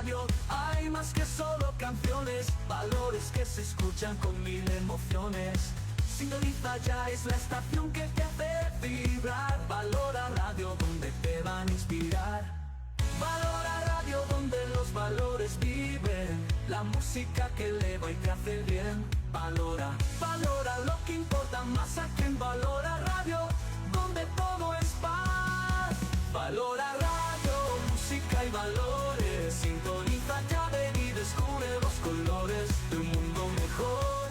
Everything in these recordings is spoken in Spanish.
Radio hay más que solo canciones, valores que se escuchan con mil emociones. Sintoniza ya, es la estación que te hace vibrar. Valora Radio, donde te van a inspirar. Valora Radio, donde los valores viven. La música que eleva y te hace bien. Valora lo que importa más aquí en Valora Radio, donde todo es paz. Valora Radio, música y valores. Sintoniza ya, ven y descubre los colores de un mundo mejor.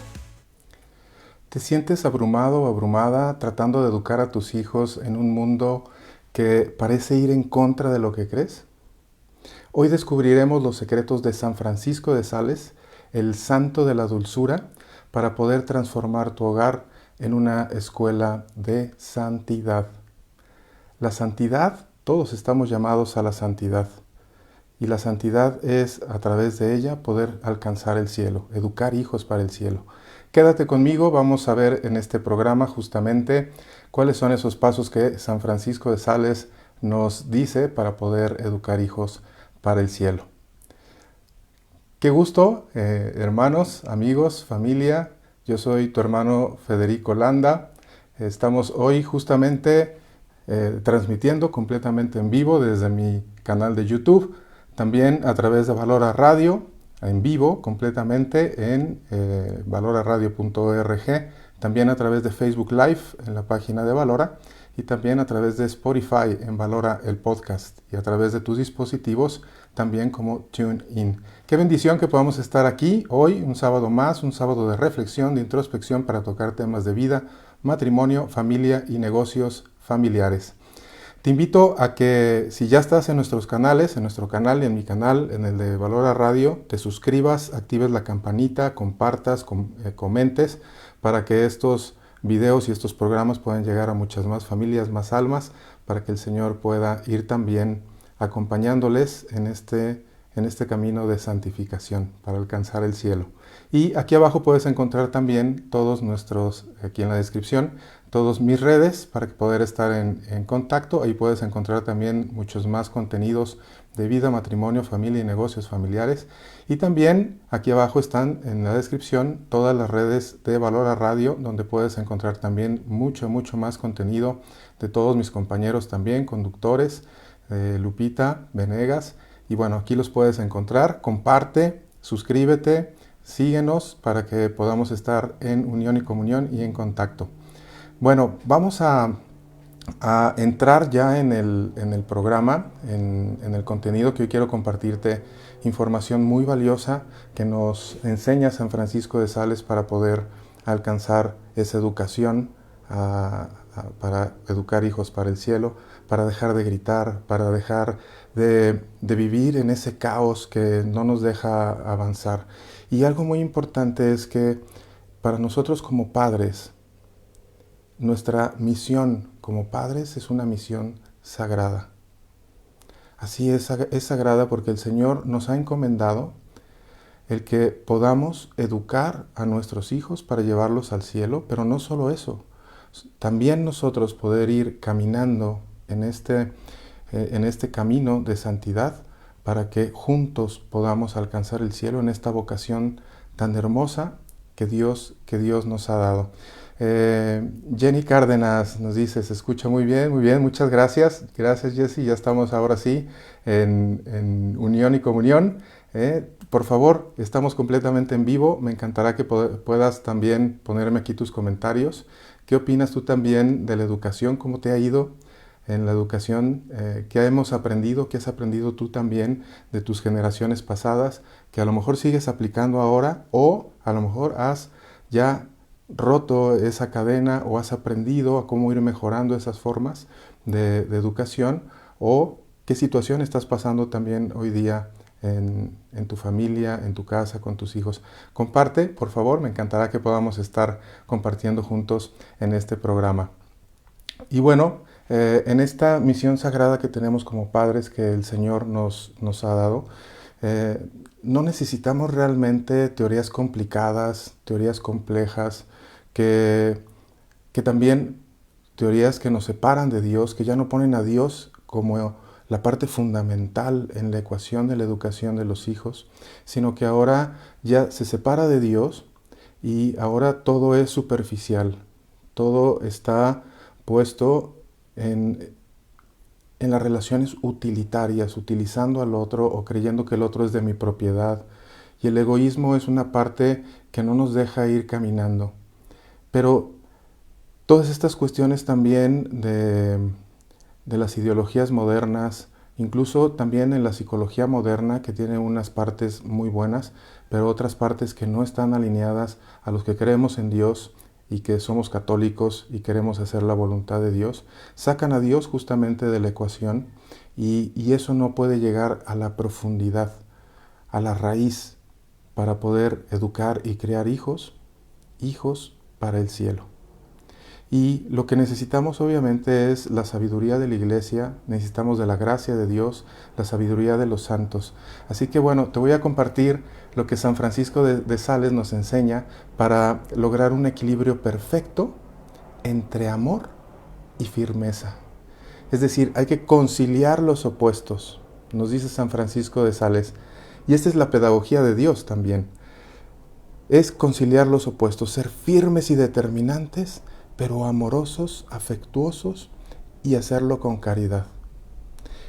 ¿Te sientes abrumado o abrumada tratando de educar a tus hijos en un mundo que parece ir en contra de lo que crees? Hoy descubriremos los secretos de San Francisco de Sales, el santo de la dulzura, para poder transformar tu hogar en una escuela de santidad. La santidad, todos estamos llamados a la santidad. Y la santidad es, a través de ella, poder alcanzar el cielo, educar hijos para el cielo. Quédate conmigo, vamos a ver en este programa justamente cuáles son esos pasos que San Francisco de Sales nos dice para poder educar hijos para el cielo. Qué gusto, hermanos, amigos, familia. Yo soy tu hermano Federico Landa. Estamos hoy justamente transmitiendo completamente en vivo desde mi canal de YouTube, también a través de Valora Radio, en vivo completamente en valoraradio.org, también a través de Facebook Live en la página de Valora y también a través de Spotify en Valora el podcast y a través de tus dispositivos también como TuneIn. Qué bendición que podamos estar aquí hoy, un sábado más, un sábado de reflexión, de introspección para tocar temas de vida, matrimonio, familia y negocios familiares. Te invito a que si ya estás en nuestros canales, en nuestro canal y en mi canal, en el de Valora Radio, te suscribas, actives la campanita, compartas, comentes para que estos videos y estos programas puedan llegar a muchas más familias, más almas, para que el Señor pueda ir también acompañándoles en este camino de santificación para alcanzar el cielo. Y aquí abajo puedes encontrar también todos nuestros, aquí en la descripción, todas mis redes para poder estar en contacto. Ahí puedes encontrar también muchos más contenidos de vida, matrimonio, familia y negocios familiares. Y también aquí abajo están en la descripción todas las redes de Valora Radio, donde puedes encontrar también mucho más contenido de todos mis compañeros también, conductores, Lupita Venegas. Y bueno, aquí los puedes encontrar. Comparte, suscríbete, síguenos para que podamos estar en unión y comunión y en contacto. Bueno, vamos a entrar ya en el programa, en el contenido que hoy quiero compartirte, información muy valiosa que nos enseña San Francisco de Sales para poder alcanzar esa educación, para educar hijos para el cielo, para dejar de gritar, para dejar de vivir en ese caos que no nos deja avanzar. Y algo muy importante es que para nosotros como padres, nuestra misión como padres es una misión sagrada. Así es sagrada porque el Señor nos ha encomendado el que podamos educar a nuestros hijos para llevarlos al cielo, pero no solo eso, también nosotros poder ir caminando en este camino de santidad para que juntos podamos alcanzar el cielo en esta vocación tan hermosa que Dios nos ha dado. Jenny Cárdenas nos dice, se escucha muy bien, muchas gracias. Gracias, Jessy, ya estamos ahora sí en unión y comunión. Por favor, estamos completamente en vivo. Me encantará que puedas también ponerme aquí tus comentarios. ¿Qué opinas tú también de la educación? ¿Cómo te ha ido en la educación? ¿Qué hemos aprendido? ¿Qué has aprendido tú también de tus generaciones pasadas? Que a lo mejor sigues aplicando ahora o a lo mejor has ya roto esa cadena o has aprendido a cómo ir mejorando esas formas de educación, o qué situación estás pasando también hoy día en tu familia, en tu casa, con tus hijos. Comparte, por favor, me encantará que podamos estar compartiendo juntos en este programa. Y bueno, en esta misión sagrada que tenemos como padres que el Señor nos ha dado, no necesitamos realmente teorías complicadas, teorías complejas, que también teorías que nos separan de Dios, que ya no ponen a Dios como la parte fundamental en la ecuación de la educación de los hijos, sino que ahora ya se separa de Dios y ahora todo es superficial, todo está puesto en las relaciones utilitarias, utilizando al otro o creyendo que el otro es de mi propiedad. Y el egoísmo es una parte que no nos deja ir caminando. Pero todas estas cuestiones también de las ideologías modernas, incluso también en la psicología moderna, que tiene unas partes muy buenas, pero otras partes que no están alineadas a los que creemos en Dios y que somos católicos y queremos hacer la voluntad de Dios, sacan a Dios justamente de la ecuación y eso no puede llegar a la profundidad, a la raíz, para poder educar y crear hijos para el cielo. Y lo que necesitamos obviamente es la sabiduría de la iglesia, necesitamos de la gracia de Dios, la sabiduría de los santos. Así que bueno, te voy a compartir lo que San Francisco de Sales nos enseña para lograr un equilibrio perfecto entre amor y firmeza. Es decir, hay que conciliar los opuestos, nos dice San Francisco de Sales. Y esta es la pedagogía de Dios también. Es conciliar los opuestos, ser firmes y determinantes, pero amorosos, afectuosos y hacerlo con caridad.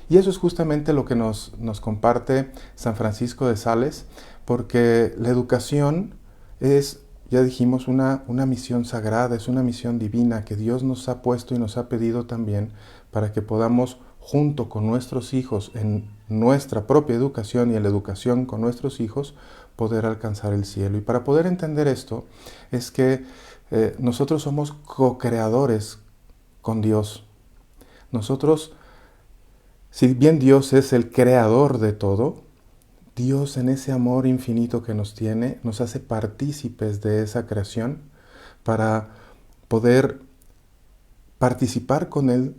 Y eso es justamente lo que nos comparte San Francisco de Sales, porque la educación es, ya dijimos, una misión sagrada, es una misión divina que Dios nos ha puesto y nos ha pedido también para que podamos, junto con nuestros hijos, en nuestra propia educación y en la educación con nuestros hijos, poder alcanzar el cielo. Y para poder entender esto, es que nosotros somos co-creadores con Dios. Nosotros, si bien Dios es el creador de todo, Dios en ese amor infinito que nos tiene, nos hace partícipes de esa creación para poder participar con Él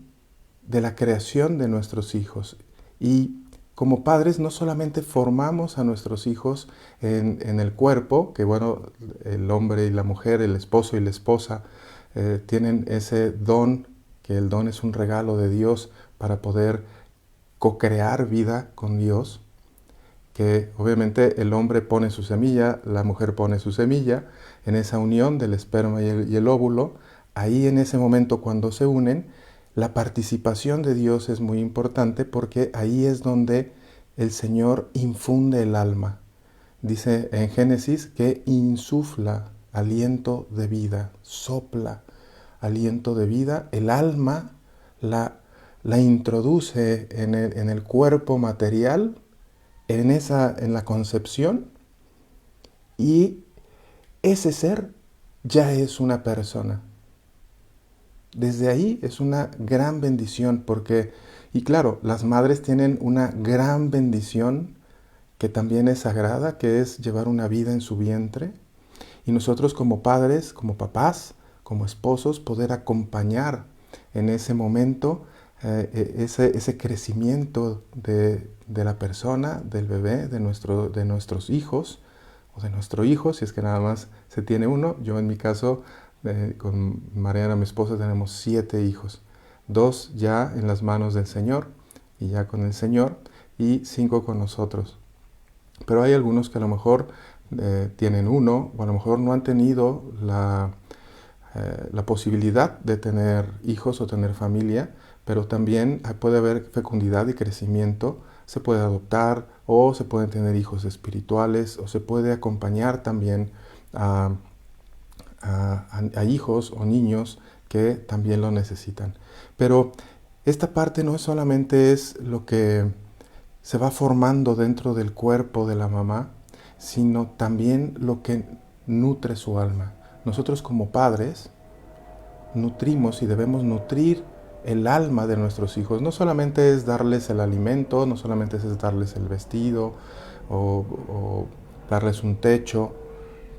de la creación de nuestros hijos. Y como padres no solamente formamos a nuestros hijos en el cuerpo, que bueno, el hombre y la mujer, el esposo y la esposa tienen ese don, que el don es un regalo de Dios para poder co-crear vida con Dios, que obviamente el hombre pone su semilla, la mujer pone su semilla, en esa unión del esperma y el óvulo, ahí en ese momento cuando se unen, la participación de Dios es muy importante porque ahí es donde el Señor infunde el alma. Dice en Génesis que insufla aliento de vida, sopla aliento de vida. El alma la introduce en el cuerpo material, en la concepción, y ese ser ya es una persona. Desde ahí es una gran bendición porque, y claro, las madres tienen una gran bendición que también es sagrada, que es llevar una vida en su vientre. Y nosotros como padres, como papás, como esposos, poder acompañar en ese momento ese crecimiento de la persona, del bebé, de nuestros hijos, o de nuestro hijo, si es que nada más se tiene uno. Yo en mi caso, con Mariana, mi esposa, tenemos 7 hijos. 2 ya en las manos del Señor, y ya con el Señor, y 5 con nosotros. Pero hay algunos que a lo mejor tienen uno, o a lo mejor no han tenido la posibilidad de tener hijos o tener familia, pero también puede haber fecundidad y crecimiento, se puede adoptar, o se pueden tener hijos espirituales, o se puede acompañar también a hijos o niños que también lo necesitan. Pero esta parte no solamente es lo que se va formando dentro del cuerpo de la mamá, sino también lo que nutre su alma. Nosotros como padres nutrimos y debemos nutrir el alma de nuestros hijos. No solamente es darles el alimento, no solamente es darles el vestido o darles un techo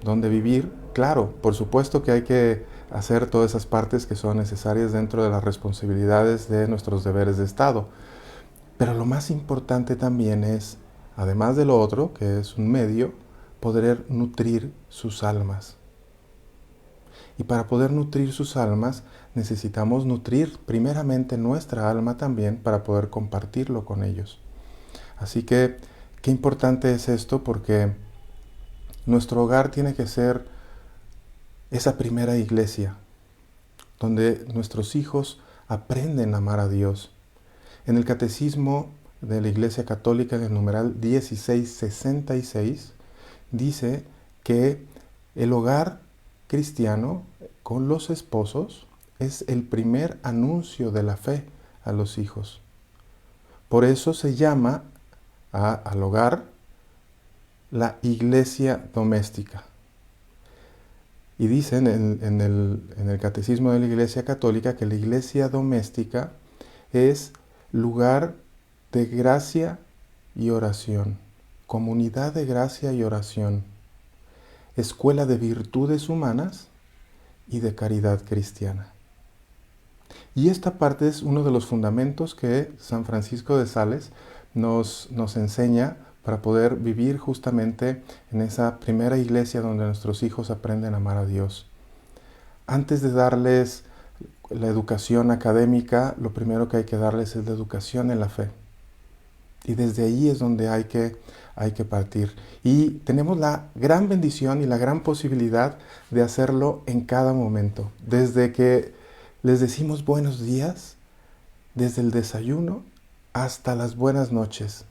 donde vivir. Claro, por supuesto que hay que hacer todas esas partes que son necesarias dentro de las responsabilidades de nuestros deberes de Estado. Pero lo más importante también es, además de lo otro, que es un medio, poder nutrir sus almas. Y para poder nutrir sus almas, necesitamos nutrir primeramente nuestra alma también para poder compartirlo con ellos. Así que, qué importante es esto, porque nuestro hogar tiene que ser esa primera iglesia, donde nuestros hijos aprenden a amar a Dios. En el Catecismo de la Iglesia Católica, en el numeral 1666, dice que el hogar cristiano con los esposos es el primer anuncio de la fe a los hijos. Por eso se llama al hogar la iglesia doméstica. Y dicen en el Catecismo de la Iglesia Católica que la iglesia doméstica es lugar de gracia y oración, comunidad de gracia y oración, escuela de virtudes humanas y de caridad cristiana. Y esta parte es uno de los fundamentos que San Francisco de Sales nos enseña para poder vivir justamente en esa primera iglesia donde nuestros hijos aprenden a amar a Dios. Antes de darles la educación académica, lo primero que hay que darles es la educación en la fe. Y desde ahí es donde hay que partir. Y tenemos la gran bendición y la gran posibilidad de hacerlo en cada momento. Desde que les decimos buenos días, desde el desayuno hasta las buenas noches.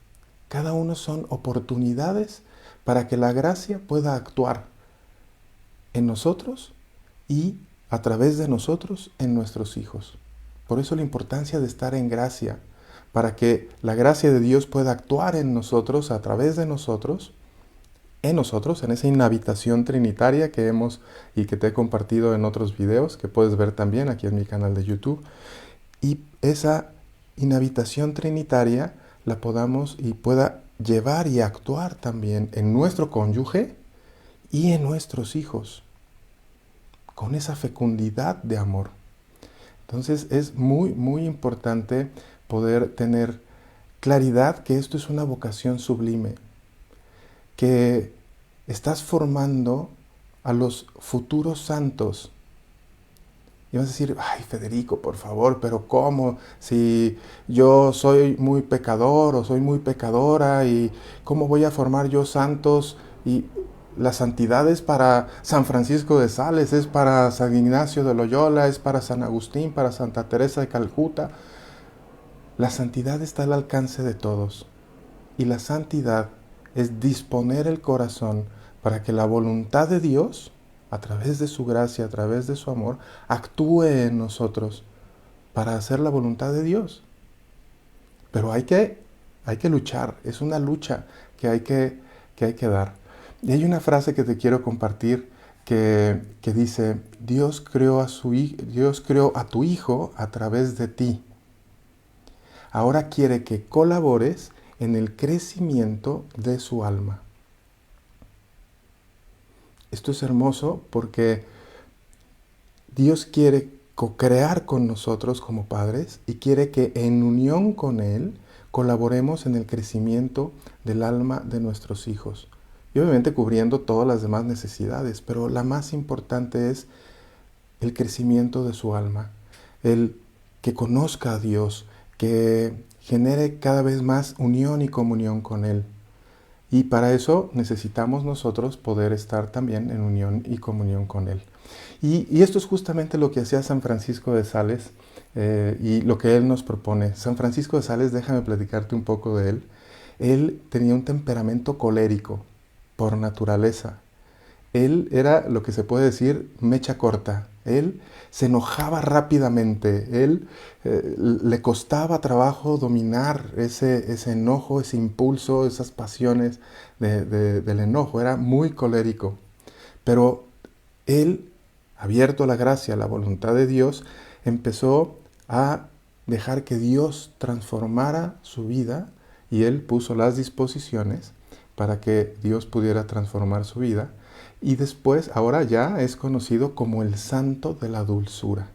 Cada uno son oportunidades para que la gracia pueda actuar en nosotros y a través de nosotros en nuestros hijos. Por eso la importancia de estar en gracia, para que la gracia de Dios pueda actuar en nosotros, a través de nosotros, en esa inhabitación trinitaria que hemos y que te he compartido en otros videos, que puedes ver también aquí en mi canal de YouTube. Y esa inhabitación trinitaria la podamos y pueda llevar y actuar también en nuestro cónyuge y en nuestros hijos, con esa fecundidad de amor. Entonces es muy, muy importante poder tener claridad que esto es una vocación sublime, que estás formando a los futuros santos. Y vas a decir, ay Federico, por favor, pero ¿cómo? Si yo soy muy pecador o soy muy pecadora, ¿y cómo voy a formar yo santos? Y la santidad es para San Francisco de Sales, es para San Ignacio de Loyola, es para San Agustín, para Santa Teresa de Calcuta. La santidad está al alcance de todos. Y la santidad es disponer el corazón para que la voluntad de Dios, a través de su gracia, a través de su amor, actúe en nosotros para hacer la voluntad de Dios. Pero hay que luchar, es una lucha que hay que dar. Y hay una frase que te quiero compartir que dice, Dios creó a tu Hijo a través de ti. Ahora quiere que colabores en el crecimiento de su alma. Esto es hermoso porque Dios quiere co-crear con nosotros como padres y quiere que en unión con Él colaboremos en el crecimiento del alma de nuestros hijos. Y obviamente cubriendo todas las demás necesidades, pero la más importante es el crecimiento de su alma, el que conozca a Dios, que genere cada vez más unión y comunión con Él. Y para eso necesitamos nosotros poder estar también en unión y comunión con Él. Y esto es justamente lo que hacía San Francisco de Sales y lo que él nos propone. San Francisco de Sales, déjame platicarte un poco de él. Él tenía un temperamento colérico por naturaleza. Él era lo que se puede decir mecha corta. Él se enojaba rápidamente. Él le costaba trabajo dominar ese enojo, ese impulso, esas pasiones del enojo. Era muy colérico. Pero él, abierto a la gracia, a la voluntad de Dios, empezó a dejar que Dios transformara su vida y él puso las disposiciones para que Dios pudiera transformar su vida. Y después, ahora ya es conocido como el santo de la dulzura.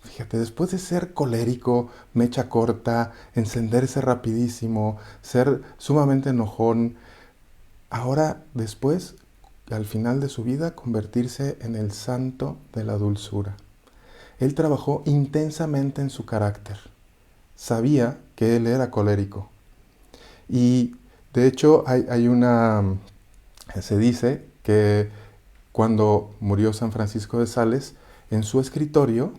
Fíjate, después de ser colérico, mecha corta, encenderse rapidísimo, ser sumamente enojón, ahora después al final de su vida convertirse en el santo de la dulzura. Él trabajó intensamente en su carácter. Sabía que él era colérico. Y de hecho se dice que cuando murió San Francisco de Sales, en su escritorio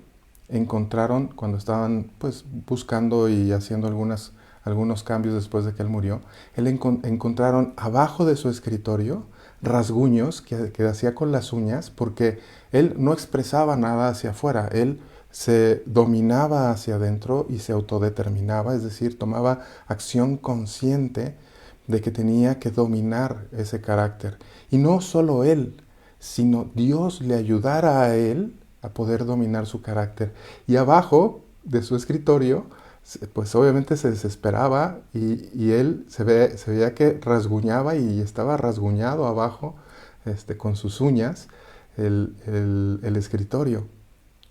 encontraron, cuando estaban pues buscando y haciendo algunos cambios después de que él murió, encontraron abajo de su escritorio rasguños que hacía con las uñas, porque él no expresaba nada hacia afuera, él se dominaba hacia adentro y se autodeterminaba, es decir, tomaba acción consciente de que tenía que dominar ese carácter. Y no solo él, sino Dios le ayudara a él a poder dominar su carácter. Y abajo de su escritorio, pues obviamente se desesperaba y él se veía que rasguñaba y estaba rasguñado abajo con sus uñas el escritorio,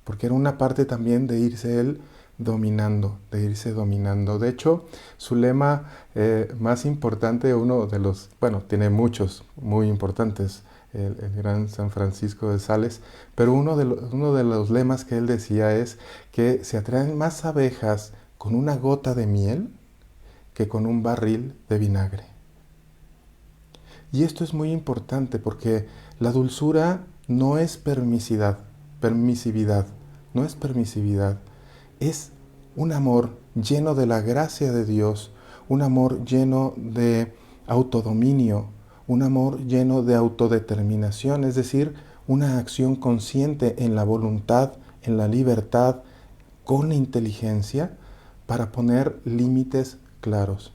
porque era una parte también de irse él dominando, de irse dominando. De hecho, su lema más importante, uno de los, bueno, tiene muchos muy importantes, el gran San Francisco de Sales, pero uno de los lemas que él decía es que se atraen más abejas con una gota de miel que con un barril de vinagre. Y esto es muy importante porque la dulzura no es permisividad, no es permisividad, es un amor lleno de la gracia de Dios, un amor lleno de autodominio, un amor lleno de autodeterminación, es decir, una acción consciente en la voluntad, en la libertad, con la inteligencia, para poner límites claros.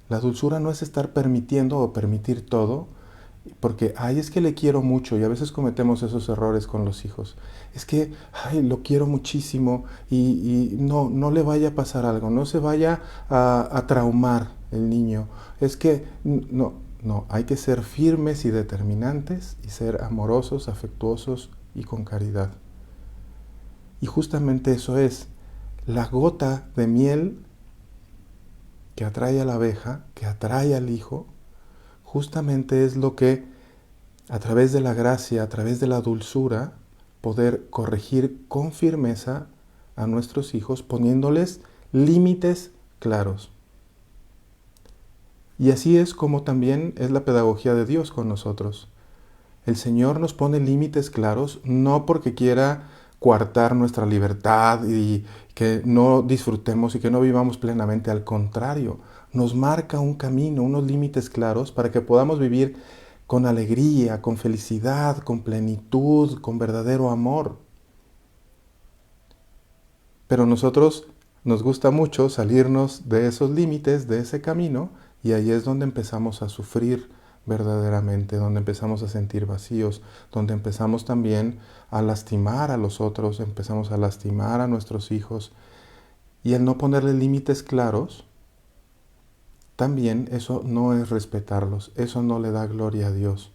La dulzura no es estar permitiendo o permitir todo, porque, es que le quiero mucho, y a veces cometemos esos errores con los hijos. Es que, lo quiero muchísimo y no le vaya a pasar algo, no se vaya a traumar el niño. Es que, no, hay que ser firmes y determinantes y ser amorosos, afectuosos y con caridad. Y justamente eso es, la gota de miel que atrae a la abeja, que atrae al hijo, justamente es lo que, a través de la gracia, a través de la dulzura, poder corregir con firmeza a nuestros hijos, poniéndoles límites claros. Y así es como también es la pedagogía de Dios con nosotros. El Señor nos pone límites claros, no porque quiera coartar nuestra libertad y que no disfrutemos y que no vivamos plenamente. Al contrario, nos marca un camino, unos límites claros para que podamos vivir con alegría, con felicidad, con plenitud, con verdadero amor. Pero nosotros nos gusta mucho salirnos de esos límites, de ese camino, y ahí es donde empezamos a sufrir verdaderamente, donde empezamos a sentir vacíos, donde empezamos también a lastimar a los otros, empezamos a lastimar a nuestros hijos. Y el no ponerle límites claros, también eso no es respetarlos, eso no le da gloria a Dios.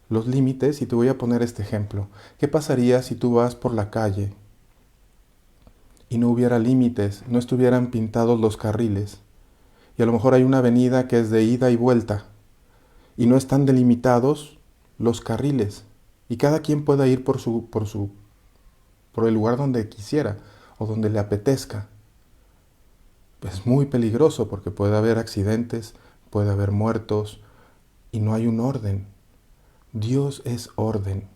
Los límites, y te voy a poner este ejemplo, ¿qué pasaría si tú vas por la calle y no hubiera límites, no estuvieran pintados los carriles, y a lo mejor hay una avenida que es de ida y vuelta, y no están delimitados los carriles, y cada quien pueda ir por el lugar donde quisiera o donde le apetezca? Es muy peligroso porque puede haber accidentes, puede haber muertos y no hay un orden. Dios es orden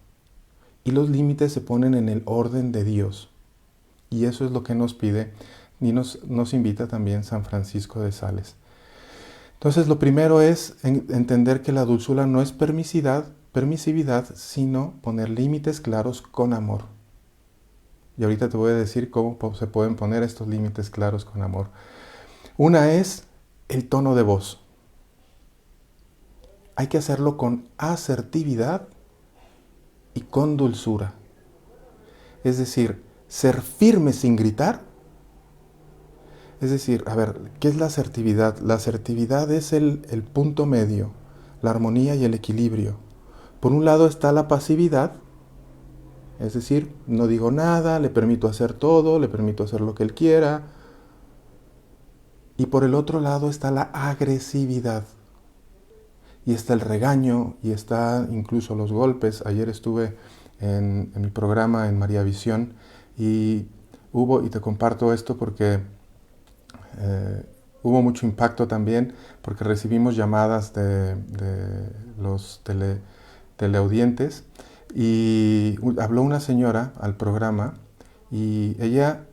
y los límites se ponen en el orden de Dios, y eso es lo que nos pide y nos invita también San Francisco de Sales. Entonces, lo primero es entender que la dulzura no es permisividad, sino poner límites claros con amor. Y ahorita te voy a decir cómo se pueden poner estos límites claros con amor. Una es el tono de voz. Hay que hacerlo con asertividad y con dulzura. Es decir, ser firme sin gritar. Es decir, a ver, ¿qué es la asertividad? La asertividad es el punto medio, la armonía y el equilibrio. Por un lado está la pasividad, es decir, no digo nada, le permito hacer todo, le permito hacer lo que él quiera. Y por el otro lado está la agresividad. y está el regaño, y está incluso los golpes. Ayer estuve en mi programa en María Visión, y te comparto esto porque hubo mucho impacto también, porque recibimos llamadas de los teleaudientes, y habló una señora al programa, y ella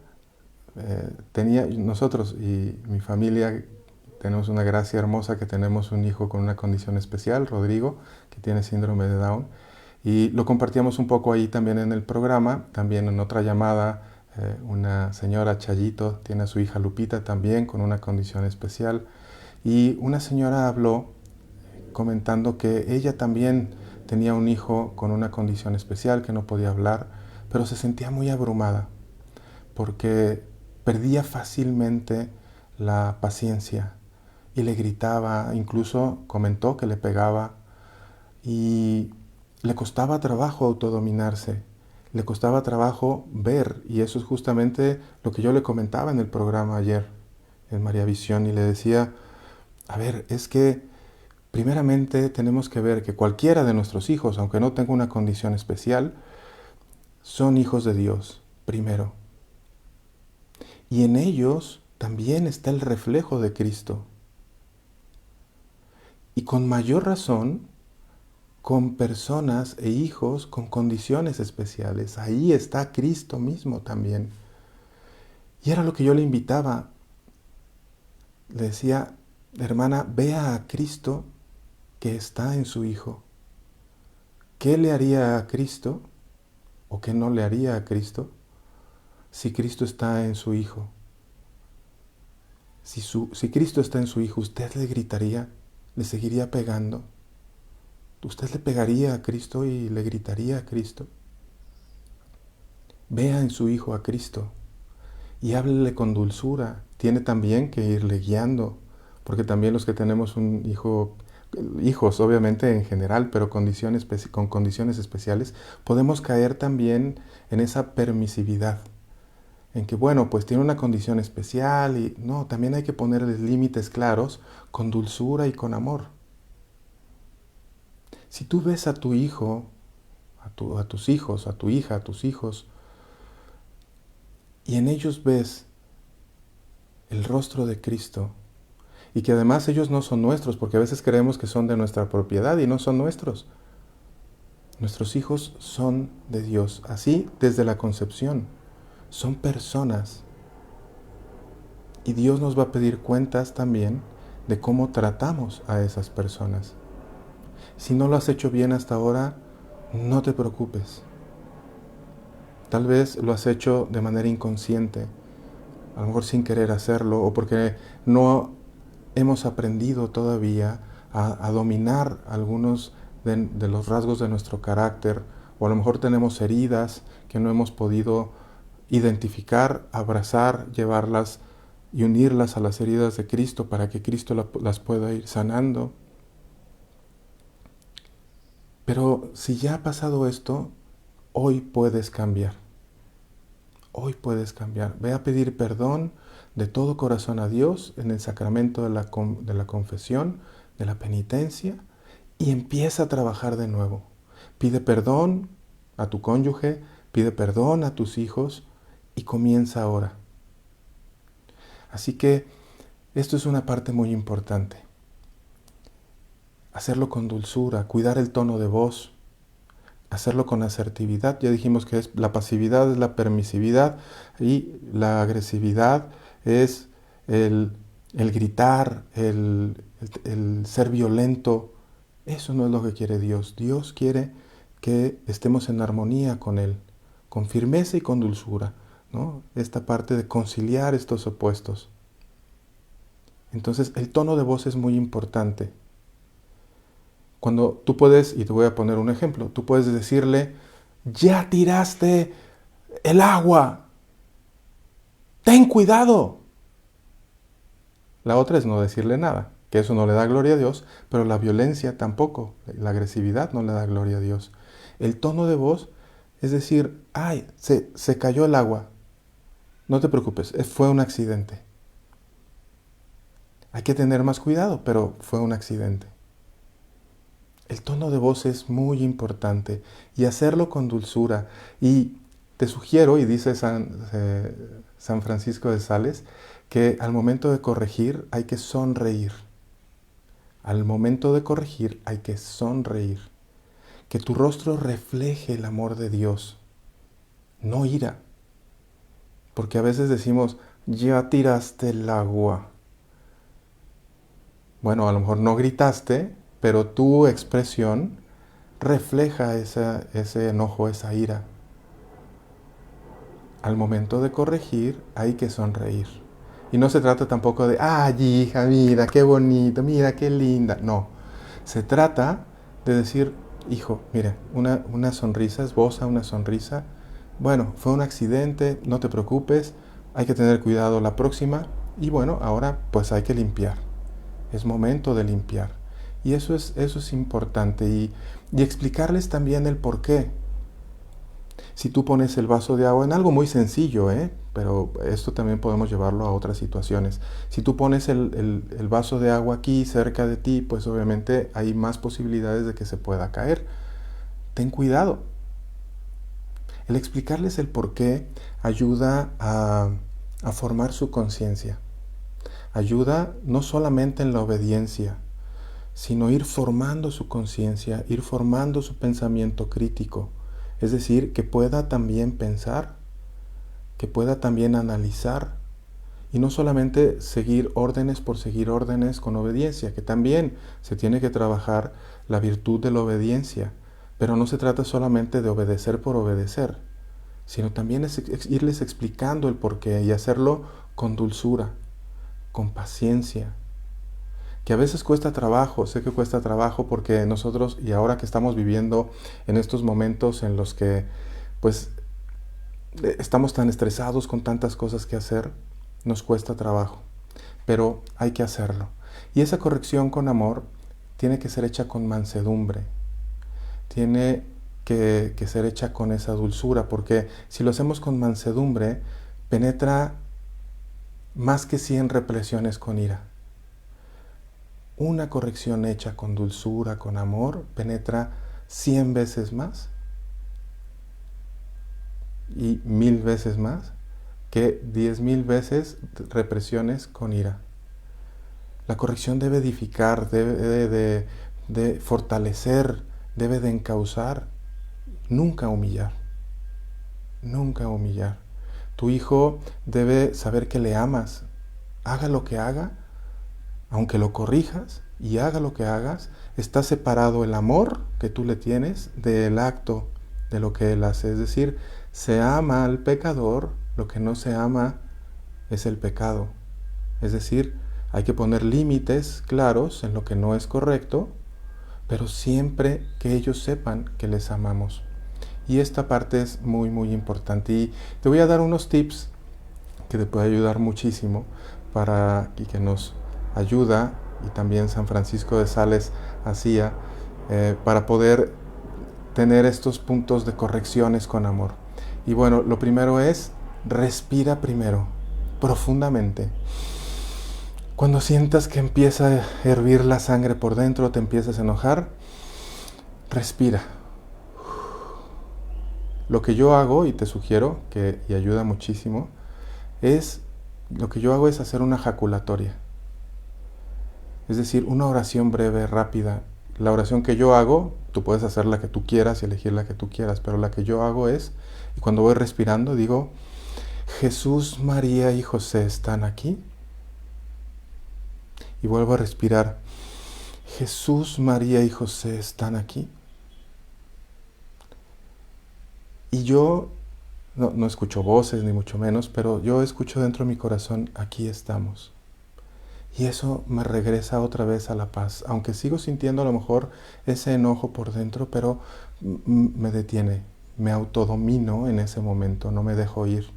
nosotros y mi familia tenemos una gracia hermosa, que tenemos un hijo con una condición especial, Rodrigo, que tiene síndrome de Down, y lo compartíamos un poco ahí también en el programa. También en otra llamada, una señora, Chayito, tiene a su hija Lupita también con una condición especial, y una señora habló comentando que ella también tenía un hijo con una condición especial, que no podía hablar, pero se sentía muy abrumada porque perdía fácilmente la paciencia y le gritaba, incluso comentó que le pegaba, y le costaba trabajo autodominarse, le costaba trabajo ver, y eso es justamente lo que yo le comentaba en el programa ayer en María Visión, y le decía, a ver, es que primeramente tenemos que ver que cualquiera de nuestros hijos, aunque no tenga una condición especial, son hijos de Dios, primero. Y en ellos también está el reflejo de Cristo. Y con mayor razón, con personas e hijos con condiciones especiales. Ahí está Cristo mismo también. Y era lo que yo le invitaba. Le decía, hermana, vea a Cristo que está en su Hijo. ¿Qué le haría a Cristo o qué no le haría a Cristo si Cristo está en su Hijo? Si Cristo está en su Hijo, ¿usted le gritaría? ¿Le seguiría pegando? ¿Usted le pegaría a Cristo y le gritaría a Cristo? Vea en su Hijo a Cristo y háblele con dulzura. Tiene también que irle guiando, porque también los que tenemos un hijo, hijos obviamente en general, pero con condiciones especiales, podemos caer también en esa permisividad, en que bueno, pues tiene una condición especial, y no, también hay que ponerles límites claros, con dulzura y con amor. Si tú ves a tu hijo, a tus hijos, a tu hija, a tus hijos, y en ellos ves el rostro de Cristo, y que además ellos no son nuestros, porque a veces creemos que son de nuestra propiedad y no son nuestros. Nuestros hijos son de Dios, así desde la concepción. Son personas. Y Dios nos va a pedir cuentas también de cómo tratamos a esas personas. Si no lo has hecho bien hasta ahora, no te preocupes. Tal vez lo has hecho de manera inconsciente, a lo mejor sin querer hacerlo, o porque no hemos aprendido todavía a dominar algunos de los rasgos de nuestro carácter, o a lo mejor tenemos heridas que no hemos podido identificar, abrazar, llevarlas y unirlas a las heridas de Cristo para que Cristo las pueda ir sanando. Pero si ya ha pasado esto, hoy puedes cambiar. Hoy puedes cambiar. Ve a pedir perdón de todo corazón a Dios en el sacramento de la confesión, de la penitencia, y empieza a trabajar de nuevo. Pide perdón a tu cónyuge, pide perdón a tus hijos y comienza ahora. Así que esto es una parte muy importante. Hacerlo con dulzura, cuidar el tono de voz, hacerlo con asertividad. Ya dijimos que la pasividad es la permisividad y la agresividad es el gritar, el ser violento. Eso no es lo que quiere Dios. Dios quiere que estemos en armonía con Él, con firmeza y con dulzura, ¿no? Esta parte de conciliar estos opuestos. Entonces el tono de voz es muy importante. Cuando tú puedes, y te voy a poner un ejemplo, tú puedes decirle, ya tiraste el agua, ten cuidado. La otra es no decirle nada, que eso no le da gloria a Dios, pero la violencia tampoco, la agresividad no le da gloria a Dios. El tono de voz es decir, ay, se cayó el agua, no te preocupes, fue un accidente. Hay que tener más cuidado, pero fue un accidente. El tono de voz es muy importante y hacerlo con dulzura. Y te sugiero, y dice San Francisco de Sales, que al momento de corregir hay que sonreír. Al momento de corregir hay que sonreír. Que tu rostro refleje el amor de Dios, no ira. Porque a veces decimos, ya tiraste el agua. Bueno, a lo mejor no gritaste, pero tu expresión refleja ese enojo, esa ira. Al momento de corregir hay que sonreír. Y no se trata tampoco de, ay hija, mira, qué bonito, mira, qué linda. No, se trata de decir, hijo, mire, una sonrisa, esboza una sonrisa. Bueno, fue un accidente, no te preocupes, hay que tener cuidado la próxima. Y bueno, ahora pues hay que limpiar. Es momento de limpiar. Y eso es importante. Y explicarles también el por qué. Si tú pones el vaso de agua en algo muy sencillo, pero esto también podemos llevarlo a otras situaciones. Si tú pones el vaso de agua aquí cerca de ti, pues obviamente hay más posibilidades de que se pueda caer. Ten cuidado. El explicarles el por qué ayuda a formar su conciencia. Ayuda no solamente en la obediencia, sino ir formando su conciencia, ir formando su pensamiento crítico. Es decir, que pueda también pensar, que pueda también analizar y no solamente seguir órdenes por seguir órdenes con obediencia, que también se tiene que trabajar la virtud de la obediencia, pero no se trata solamente de obedecer por obedecer, sino también es irles explicando el porqué y hacerlo con dulzura, con paciencia, que a veces cuesta trabajo, sé que cuesta trabajo porque nosotros, y ahora que estamos viviendo en estos momentos en los que pues estamos tan estresados con tantas cosas que hacer, nos cuesta trabajo, pero hay que hacerlo. Y esa corrección con amor tiene que ser hecha con mansedumbre, tiene que ser hecha con esa dulzura, porque si lo hacemos con mansedumbre, penetra más que 100 represiones con ira. Una corrección hecha con dulzura, con amor, penetra 100 veces más y 1000 veces más que 10,000 veces represiones con ira. La corrección debe edificar, debe de fortalecer, debe de encauzar, nunca humillar. Nunca humillar. Tu hijo debe saber que le amas, haga lo que haga. Aunque lo corrijas y haga lo que hagas, está separado el amor que tú le tienes del acto de lo que él hace. Es decir, se ama al pecador, lo que no se ama es el pecado. Es decir, hay que poner límites claros en lo que no es correcto, pero siempre que ellos sepan que les amamos. Y esta parte es muy, muy importante. Y te voy a dar unos tips que te puede ayudar muchísimo y que nos ayuda, y también San Francisco de Sales hacía, para poder tener estos puntos de correcciones con amor. Y bueno, lo primero es, respira primero, profundamente. Cuando sientas que empieza a hervir la sangre por dentro, te empiezas a enojar, respira. Lo que yo hago, y te sugiero, y ayuda muchísimo, lo que yo hago es hacer una jaculatoria. Es decir, una oración breve, rápida. La oración que yo hago, tú puedes hacer la que tú quieras y elegir la que tú quieras, pero la que yo hago es, y cuando voy respirando digo, Jesús, María y José están aquí. Y vuelvo a respirar, Jesús, María y José están aquí. Y yo no escucho voces, ni mucho menos, pero yo escucho dentro de mi corazón, aquí estamos. Y eso me regresa otra vez a la paz, aunque sigo sintiendo a lo mejor ese enojo por dentro, pero me detiene, me autodomino en ese momento, no me dejo ir.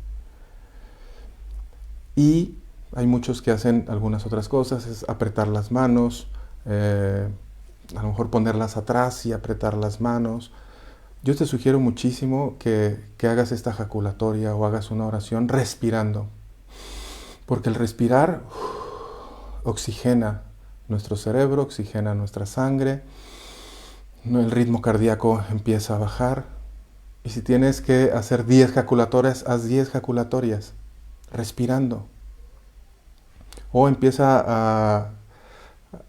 Y hay muchos que hacen algunas otras cosas, es apretar las manos, a lo mejor ponerlas atrás y apretar las manos. Yo te sugiero muchísimo que hagas esta jaculatoria o hagas una oración respirando, porque el respirar oxigena nuestro cerebro, oxigena nuestra sangre el ritmo cardíaco empieza a bajar. Y si tienes que hacer 10 jaculatorias, haz 10 jaculatorias, respirando. O empieza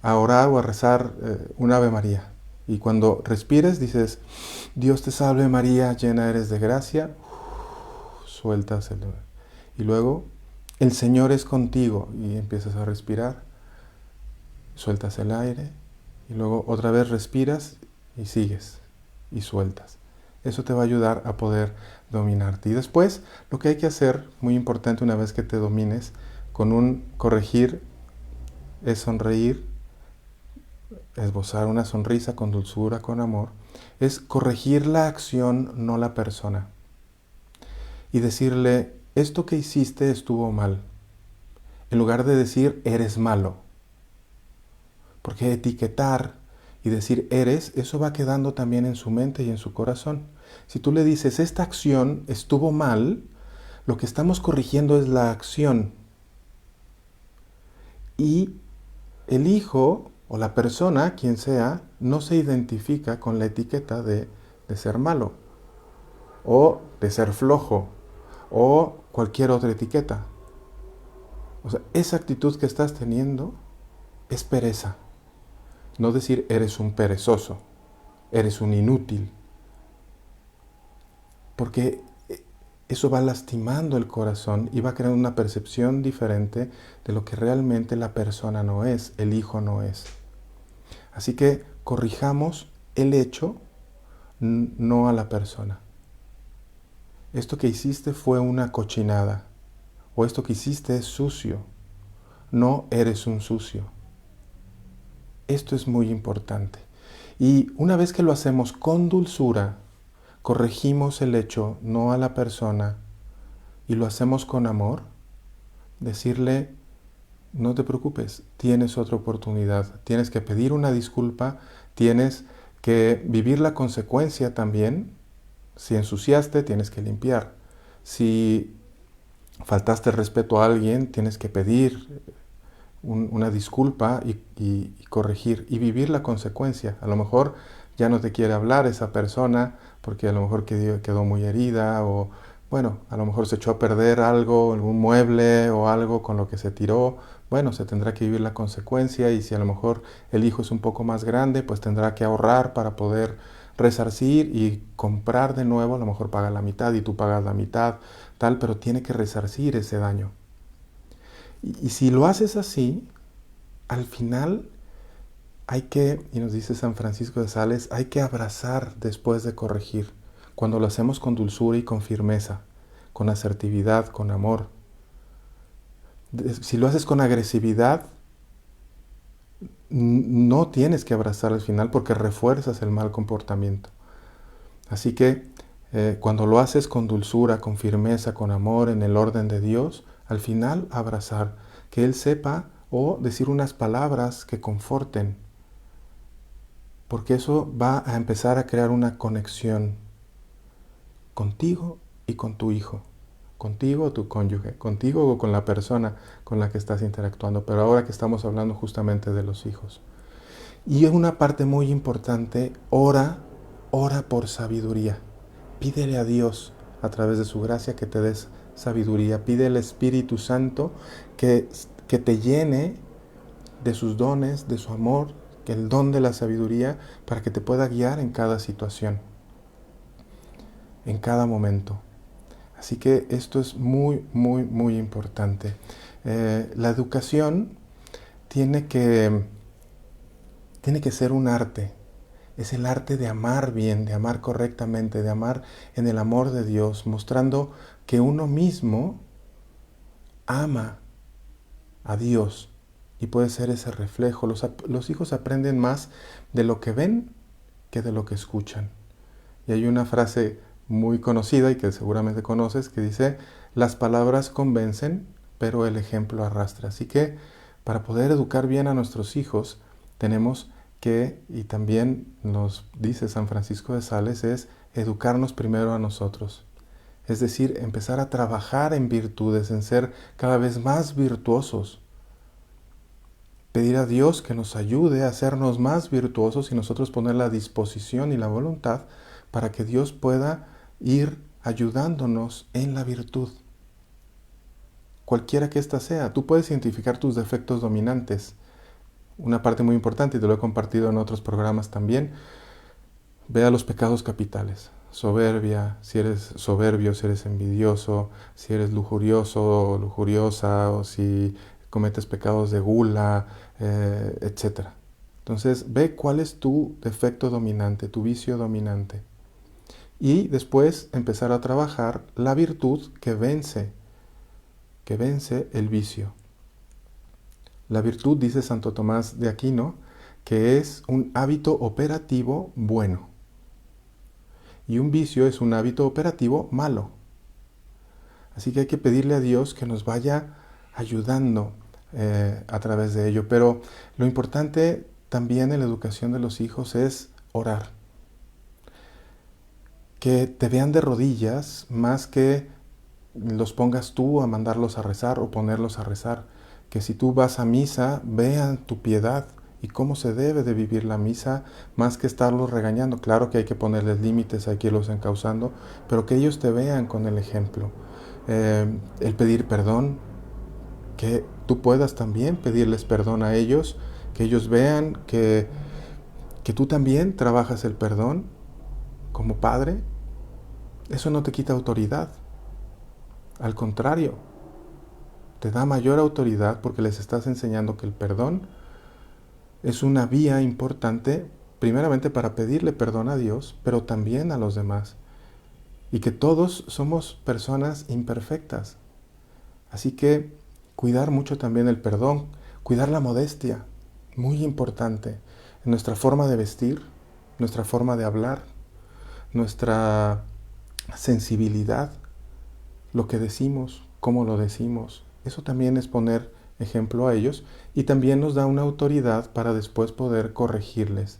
a orar o a rezar un Ave María. Y cuando respires dices, Dios te salve María, llena eres de gracia. Sueltas el... Y luego, el Señor es contigo. Y empiezas a respirar. Sueltas el aire. Y luego otra vez respiras y sigues. Y sueltas. Eso te va a ayudar a poder dominarte. Y después, lo que hay que hacer, muy importante una vez que te domines, con un corregir, es sonreír, esbozar una sonrisa con dulzura, con amor, es corregir la acción, no la persona. Y decirle, esto que hiciste estuvo mal. En lugar de decir, eres malo. Porque etiquetar y decir eres, eso va quedando también en su mente y en su corazón. Si tú le dices, esta acción estuvo mal, lo que estamos corrigiendo es la acción. Y el hijo o la persona, quien sea, no se identifica con la etiqueta de ser malo, o de ser flojo, o cualquier otra etiqueta. O sea, esa actitud que estás teniendo es pereza. No decir eres un perezoso, eres un inútil. Porque eso va lastimando el corazón y va creando una percepción diferente de lo que realmente la persona no es, el hijo no es. Así que corrijamos el hecho, no a la persona. Esto que hiciste fue una cochinada, o esto que hiciste es sucio. No eres un sucio. Esto es muy importante. Y una vez que lo hacemos con dulzura, corregimos el hecho, no a la persona, y lo hacemos con amor, decirle, no te preocupes, tienes otra oportunidad, tienes que pedir una disculpa, tienes que vivir la consecuencia también. Si ensuciaste, tienes que limpiar. Si faltaste el respeto a alguien, tienes que pedir una disculpa y corregir y vivir la consecuencia. A lo mejor ya no te quiere hablar esa persona porque a lo mejor quedó muy herida o bueno, a lo mejor se echó a perder algo, algún mueble o algo con lo que se tiró. Bueno, se tendrá que vivir la consecuencia y si a lo mejor el hijo es un poco más grande, pues tendrá que ahorrar para poder resarcir y comprar de nuevo. A lo mejor paga la mitad y tú pagas la mitad, tal, pero tiene que resarcir ese daño. Y si lo haces así, al final hay que, y nos dice San Francisco de Sales, hay que abrazar después de corregir, cuando lo hacemos con dulzura y con firmeza, con asertividad, con amor. Si lo haces con agresividad, no tienes que abrazar al final porque refuerzas el mal comportamiento. Así que cuando lo haces con dulzura, con firmeza, con amor, en el orden de Dios, al final abrazar, que Él sepa o decir unas palabras que conforten, porque eso va a empezar a crear una conexión contigo y con tu hijo, contigo o tu cónyuge, contigo o con la persona con la que estás interactuando, pero ahora que estamos hablando justamente de los hijos. Y es una parte muy importante, ora por sabiduría. Pídele a Dios a través de su gracia que te des sabiduría. Pide al Espíritu Santo que te llene de sus dones, de su amor, que el don de la sabiduría para que te pueda guiar en cada situación, en cada momento. Así que esto es muy, muy, muy importante. La educación tiene que ser un arte. Es el arte de amar bien, de amar correctamente, de amar en el amor de Dios, mostrando que uno mismo ama a Dios y puede ser ese reflejo. Los hijos aprenden más de lo que ven que de lo que escuchan. Y hay una frase muy conocida y que seguramente conoces que dice, las palabras convencen, pero el ejemplo arrastra. Así que para poder educar bien a nuestros hijos tenemos que, y también nos dice San Francisco de Sales, es educarnos primero a nosotros. Es decir, empezar a trabajar en virtudes, en ser cada vez más virtuosos. pedir a Dios que nos ayude a hacernos más virtuosos y nosotros poner la disposición y la voluntad para que Dios pueda ir ayudándonos en la virtud. Cualquiera que ésta sea, tú puedes identificar tus defectos dominantes. Una parte muy importante, y te lo he compartido en otros programas también, vea los pecados capitales. Soberbia, si eres soberbio, si eres envidioso, si eres lujurioso o lujuriosa, o si cometes pecados de gula, etc. Entonces, ve cuál es tu defecto dominante, tu vicio dominante. Y después empezar a trabajar la virtud que vence el vicio. La virtud, dice Santo Tomás de Aquino, que es un hábito operativo bueno. Y un vicio es un hábito operativo malo. Así que hay que pedirle a Dios que nos vaya ayudando a través de ello. Pero lo importante también en la educación de los hijos es orar. Que te vean de rodillas más que los pongas tú a mandarlos a rezar o ponerlos a rezar. Que si tú vas a misa, vean tu piedad y cómo se debe de vivir la misa, más que estarlos regañando. Claro que hay que ponerles límites, hay que irlos encauzando, pero que ellos te vean con el ejemplo. El pedir perdón, que tú puedas también pedirles perdón a ellos, que ellos vean que tú también trabajas el perdón como padre. Eso no te quita autoridad. Al contrario, te da mayor autoridad porque les estás enseñando que el perdón es una vía importante, primeramente para pedirle perdón a Dios, pero también a los demás. Y que todos somos personas imperfectas. Así que cuidar mucho también el perdón, cuidar la modestia, muy importante, en nuestra forma de vestir, nuestra forma de hablar, nuestra sensibilidad, lo que decimos, cómo lo decimos. Eso también es poner ejemplo a ellos y también nos da una autoridad para después poder corregirles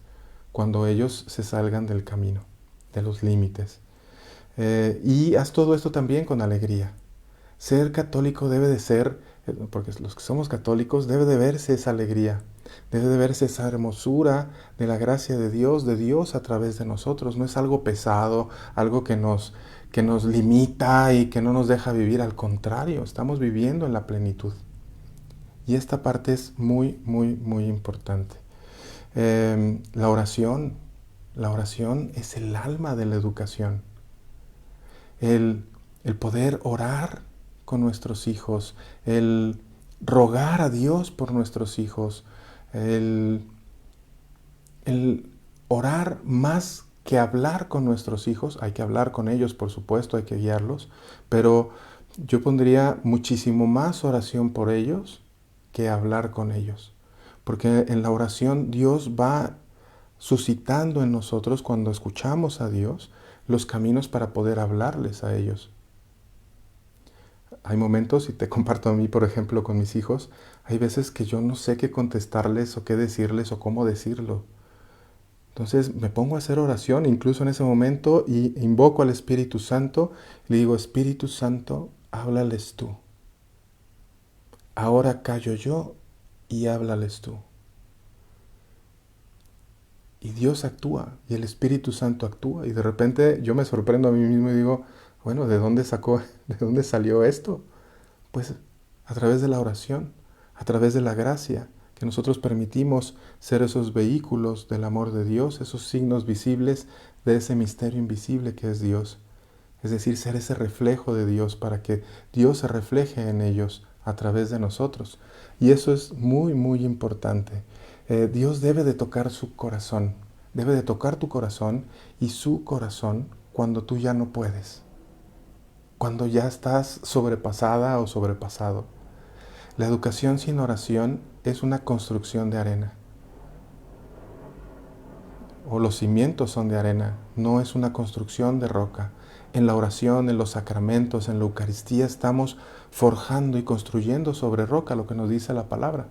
cuando ellos se salgan del camino, de los límites. Y haz todo esto también con alegría. Ser católico debe de ser, porque los que somos católicos, debe de verse esa alegría, debe de verse esa hermosura de la gracia de Dios a través de nosotros. No es algo pesado, algo que nos limita y que no nos deja vivir. Al contrario, estamos viviendo en la plenitud. Y esta parte es muy, muy, muy importante. La oración es el alma de la educación. El poder orar con nuestros hijos, el rogar a Dios por nuestros hijos, el orar más que hablar con nuestros hijos. Hay que hablar con ellos, por supuesto, hay que guiarlos, pero yo pondría muchísimo más oración por ellos que hablar con ellos. Porque en la oración Dios va suscitando en nosotros, cuando escuchamos a Dios, los caminos para poder hablarles a ellos. Hay momentos, y te comparto a mí, por ejemplo, con mis hijos, hay veces que yo no sé qué contestarles o qué decirles o cómo decirlo. Entonces me pongo a hacer oración, incluso en ese momento, y invoco al Espíritu Santo, y le digo: Espíritu Santo, háblales tú. Ahora callo yo y háblales tú. Y Dios actúa, y el Espíritu Santo actúa, y de repente yo me sorprendo a mí mismo y digo: bueno, ¿de dónde salió esto? Pues a través de la oración, a través de la gracia, que nosotros permitimos ser esos vehículos del amor de Dios, esos signos visibles de ese misterio invisible que es Dios. Es decir, ser ese reflejo de Dios para que Dios se refleje en ellos a través de nosotros. Y eso es muy, muy importante. Dios debe de tocar su corazón, debe de tocar tu corazón y su corazón cuando tú ya no puedes, cuando ya estás sobrepasada o sobrepasado. La educación sin oración es una construcción de arena. O los cimientos son de arena, no es una construcción de roca. En la oración, en los sacramentos, en la Eucaristía estamos forjando y construyendo sobre roca, lo que nos dice la palabra.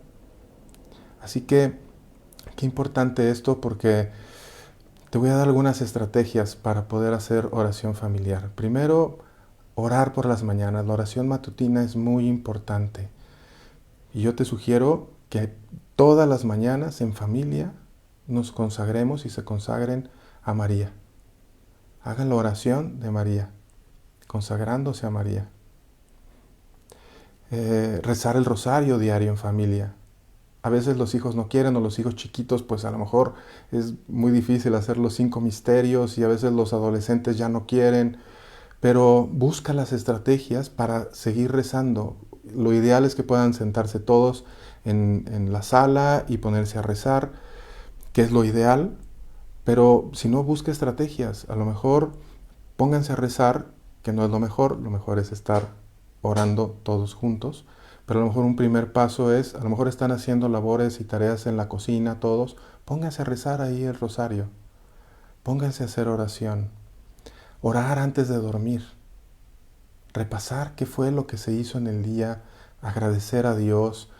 Así que, qué importante esto, porque te voy a dar algunas estrategias para poder hacer oración familiar. Primero, orar por las mañanas. La oración matutina es muy importante. Y yo te sugiero que todas las mañanas en familia nos consagremos y se consagren a María. Hagan la oración de María, consagrándose a María. Rezar el rosario diario en familia. A veces los hijos no quieren, o los hijos chiquitos, pues a lo mejor es muy difícil hacer los 5 misterios, y a veces los adolescentes ya no quieren, pero busca las estrategias para seguir rezando. Lo ideal es que puedan sentarse todos en la sala y ponerse a rezar, que es lo ideal, pero si no, busca estrategias. A lo mejor pónganse a rezar, que no es lo mejor es estar orando todos juntos, pero a lo mejor un primer paso es, a lo mejor están haciendo labores y tareas en la cocina todos, pónganse a rezar ahí el rosario, pónganse a hacer oración, orar antes de dormir, repasar qué fue lo que se hizo en el día, agradecer a Dios,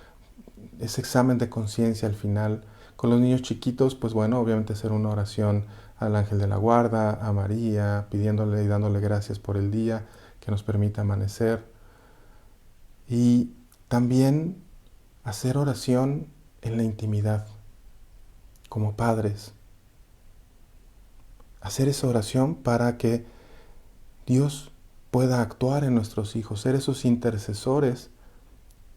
ese examen de conciencia al final. Con los niños chiquitos, pues bueno, obviamente hacer una oración al ángel de la guarda, a María, pidiéndole y dándole gracias por el día que nos permite amanecer. Y también hacer oración en la intimidad, como padres. Hacer esa oración para que Dios pueda actuar en nuestros hijos, ser esos intercesores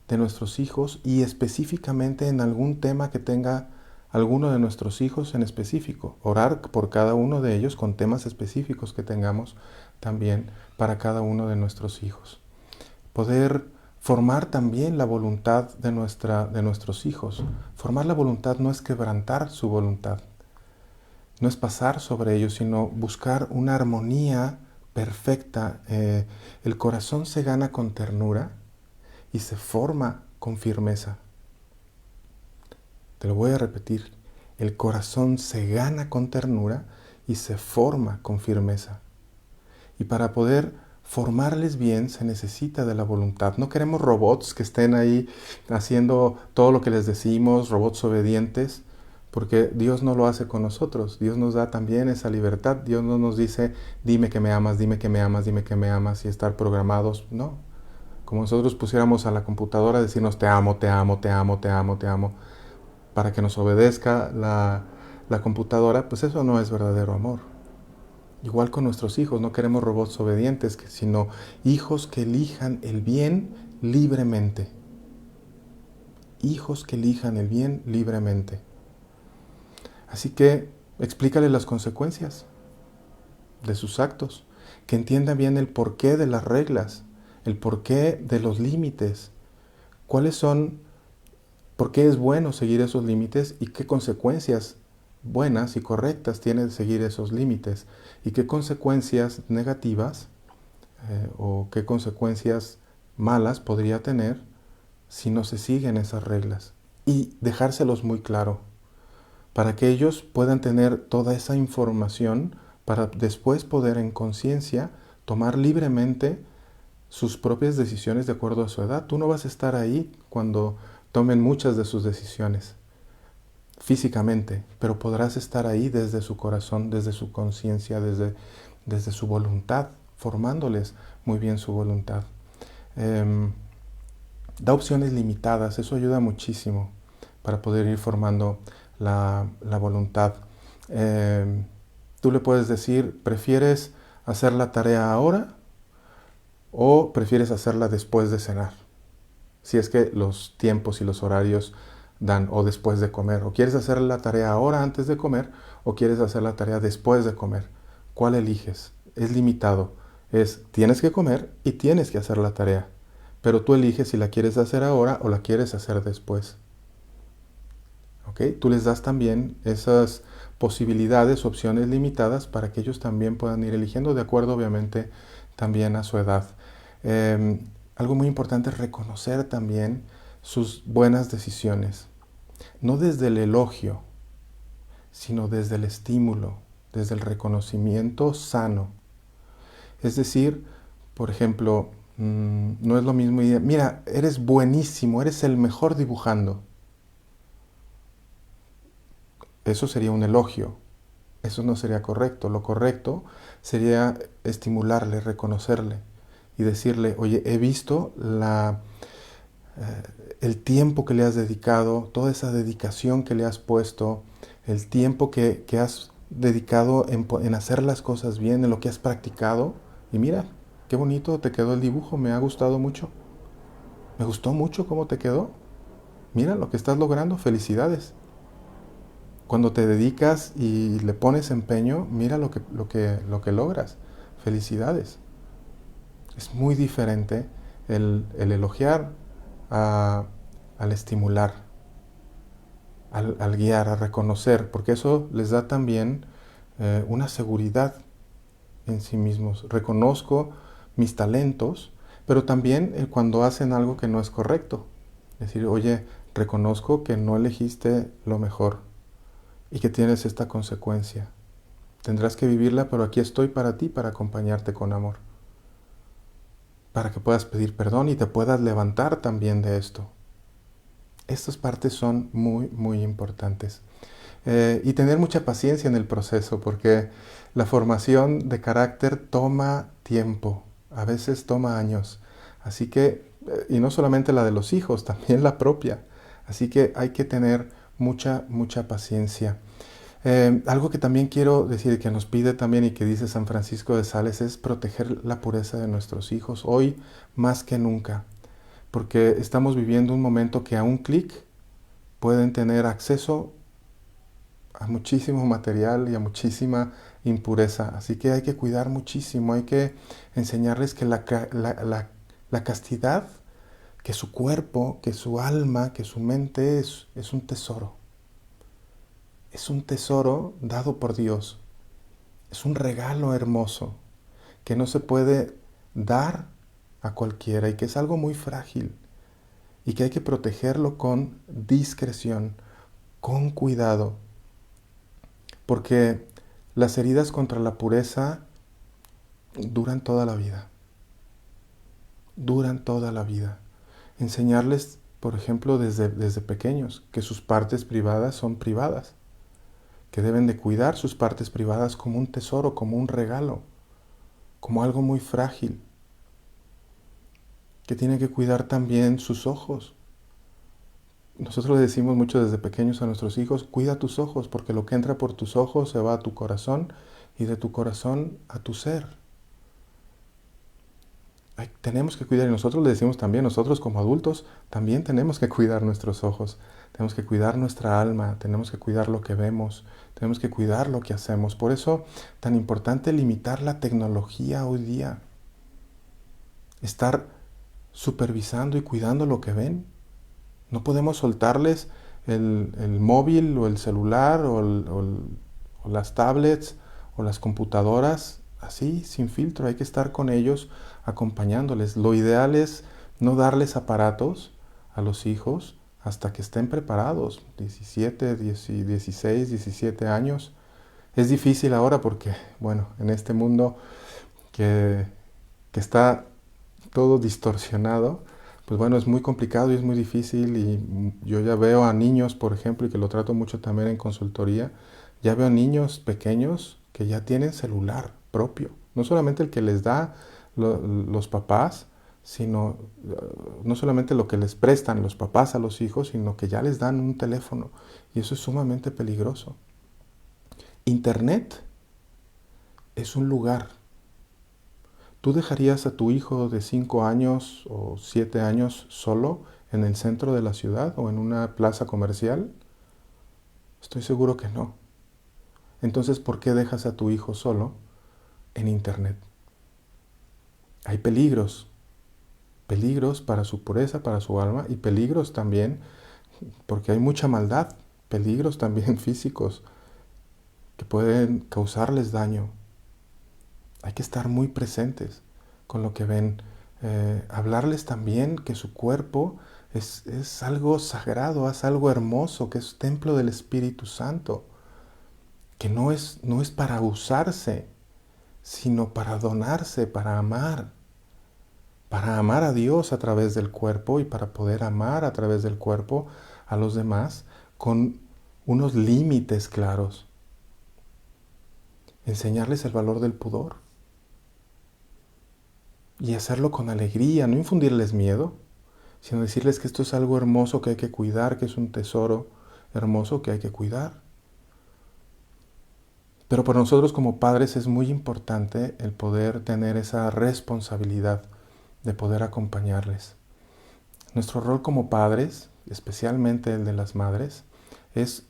de nuestros hijos, y específicamente en algún tema que tenga alguno de nuestros hijos en específico. Orar por cada uno de ellos con temas específicos que tengamos también para cada uno de nuestros hijos. Poder formar también la voluntad de nuestros hijos. Formar la voluntad no es quebrantar su voluntad, no es pasar sobre ellos, sino buscar una armonía perfecta. El corazón se gana con ternura y se forma con firmeza. Te lo voy a repetir. El corazón se gana con ternura y se forma con firmeza. Y para poder formarles bien se necesita de la voluntad. No queremos robots que estén ahí haciendo todo lo que les decimos, robots obedientes, porque Dios no lo hace con nosotros. Dios nos da también esa libertad. Dios no nos dice, dime que me amas, dime que me amas, dime que me amas, y estar programados. No. Como nosotros pusiéramos a la computadora a decirnos te amo, te amo, te amo, te amo, te amo, para que nos obedezca la computadora, pues eso no es verdadero amor. Igual con nuestros hijos, no queremos robots obedientes, sino hijos que elijan el bien libremente. Hijos que elijan el bien libremente. Así que explícale las consecuencias de sus actos, que entienda bien el porqué de las reglas, el porqué de los límites, cuáles son, por qué es bueno seguir esos límites y qué consecuencias buenas y correctas tiene seguir esos límites, y qué consecuencias negativas o qué consecuencias malas podría tener si no se siguen esas reglas, y dejárselos muy claro para que ellos puedan tener toda esa información para después poder en conciencia tomar libremente sus propias decisiones de acuerdo a su edad. Tú no vas a estar ahí cuando tomen muchas de sus decisiones físicamente, pero podrás estar ahí desde su corazón, desde su conciencia, desde su voluntad, formándoles muy bien su voluntad. Da opciones limitadas, eso ayuda muchísimo para poder ir formando la voluntad. Tú le puedes decir, ¿prefieres hacer la tarea ahora o prefieres hacerla después de cenar? Si es que los tiempos y los horarios dan, o después de comer, o quieres hacer la tarea ahora antes de comer, o quieres hacer la tarea después de comer. ¿Cuál eliges? Es limitado. Tienes que comer y tienes que hacer la tarea, pero tú eliges si la quieres hacer ahora o la quieres hacer después. ¿Ok? Tú les das también esas posibilidades, opciones limitadas, para que ellos también puedan ir eligiendo de acuerdo, obviamente, también a su edad. Algo muy importante es reconocer también sus buenas decisiones. No desde el elogio, sino desde el estímulo, desde el reconocimiento sano. Es decir, por ejemplo, no es lo mismo, mira, eres buenísimo, eres el mejor dibujando. Eso sería un elogio. Eso no sería correcto. Lo correcto sería estimularle, reconocerle y decirle, oye, he visto el tiempo que le has dedicado, toda esa dedicación que le has puesto, el tiempo que has dedicado en hacer las cosas bien, en lo que has practicado. Y mira, qué bonito te quedó el dibujo, me ha gustado mucho. Me gustó mucho cómo te quedó. Mira lo que estás logrando, felicidades. Cuando te dedicas y le pones empeño, mira lo que logras. Felicidades. Es muy diferente el elogiar a- al estimular, al guiar, a reconocer, porque eso les da también una seguridad en sí mismos. Reconozco mis talentos, pero también cuando hacen algo que no es correcto. Es decir, oye, reconozco que no elegiste lo mejor y que tienes esta consecuencia. Tendrás que vivirla, pero aquí estoy para ti, para acompañarte con amor, para que puedas pedir perdón y te puedas levantar también de esto. Estas partes son muy, muy importantes. Y tener mucha paciencia en el proceso, porque la formación de carácter toma tiempo, a veces toma años. Así que, y no solamente la de los hijos, también la propia. Así que hay que tener mucha, mucha paciencia. Algo que también quiero decir, que nos pide también y que dice San Francisco de Sales, es proteger la pureza de nuestros hijos, hoy más que nunca, porque estamos viviendo un momento que a un clic pueden tener acceso a muchísimo material y a muchísima impureza. Así que hay que cuidar muchísimo, hay que enseñarles que la castidad, que su cuerpo, que su alma, que su mente es un tesoro. Es un tesoro dado por Dios. Es un regalo hermoso que no se puede dar a cualquiera y que es algo muy frágil y que hay que protegerlo con discreción, con cuidado, porque las heridas contra la pureza duran toda la vida. Duran toda la vida. Enseñarles, por ejemplo, desde pequeños, que sus partes privadas son privadas, que deben de cuidar sus partes privadas como un tesoro, como un regalo, como algo muy frágil, que tienen que cuidar también sus ojos. Nosotros le decimos mucho desde pequeños a nuestros hijos, cuida tus ojos, porque lo que entra por tus ojos se va a tu corazón y de tu corazón a tu ser. Tenemos que cuidar, y nosotros le decimos también, nosotros como adultos también tenemos que cuidar nuestros ojos, tenemos que cuidar nuestra alma, tenemos que cuidar lo que vemos, tenemos que cuidar lo que hacemos. Por eso, tan importante limitar la tecnología hoy día, estar supervisando y cuidando lo que ven. No podemos soltarles el móvil o el celular o las tablets o las computadoras así, sin filtro. Hay que estar con ellos acompañándoles. Lo ideal es no darles aparatos a los hijos hasta que estén preparados, 17, 16, 17 años. Es difícil ahora porque, bueno, en este mundo que, que está todo distorsionado, pues bueno, es muy complicado y es muy difícil y yo ya veo a niños, por ejemplo, y que lo trato mucho también en consultoría, ya veo a niños pequeños que ya tienen celular propio, no solamente el que les da los papás, sino no solamente lo que les prestan los papás a los hijos, sino que ya les dan un teléfono y eso es sumamente peligroso. Internet es un lugar. ¿Tú dejarías a tu hijo de 5 años o 7 años solo en el centro de la ciudad o en una plaza comercial? Estoy seguro que no. Entonces, ¿por qué dejas a tu hijo solo en Internet? Hay peligros, peligros para su pureza, para su alma y peligros también porque hay mucha maldad, peligros también físicos que pueden causarles daño. Hay que estar muy presentes con lo que ven. Hablarles también que su cuerpo es algo sagrado, es algo hermoso, que es templo del Espíritu Santo, que no es para usarse, sino para donarse, para amar a Dios a través del cuerpo y para poder amar a través del cuerpo a los demás con unos límites claros. Enseñarles el valor del pudor. Y hacerlo con alegría, no infundirles miedo, sino decirles que esto es algo hermoso que hay que cuidar, que es un tesoro hermoso que hay que cuidar. Pero para nosotros como padres es muy importante el poder tener esa responsabilidad de poder acompañarles. Nuestro rol como padres, especialmente el de las madres, es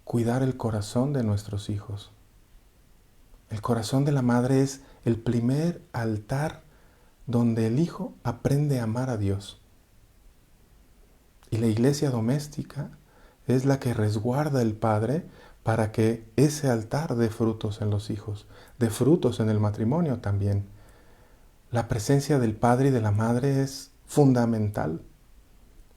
cuidar el corazón de nuestros hijos. El corazón de la madre es el primer altar donde el hijo aprende a amar a Dios. Y la iglesia doméstica es la que resguarda el padre para que ese altar dé frutos en los hijos, dé frutos en el matrimonio también. La presencia del padre y de la madre es fundamental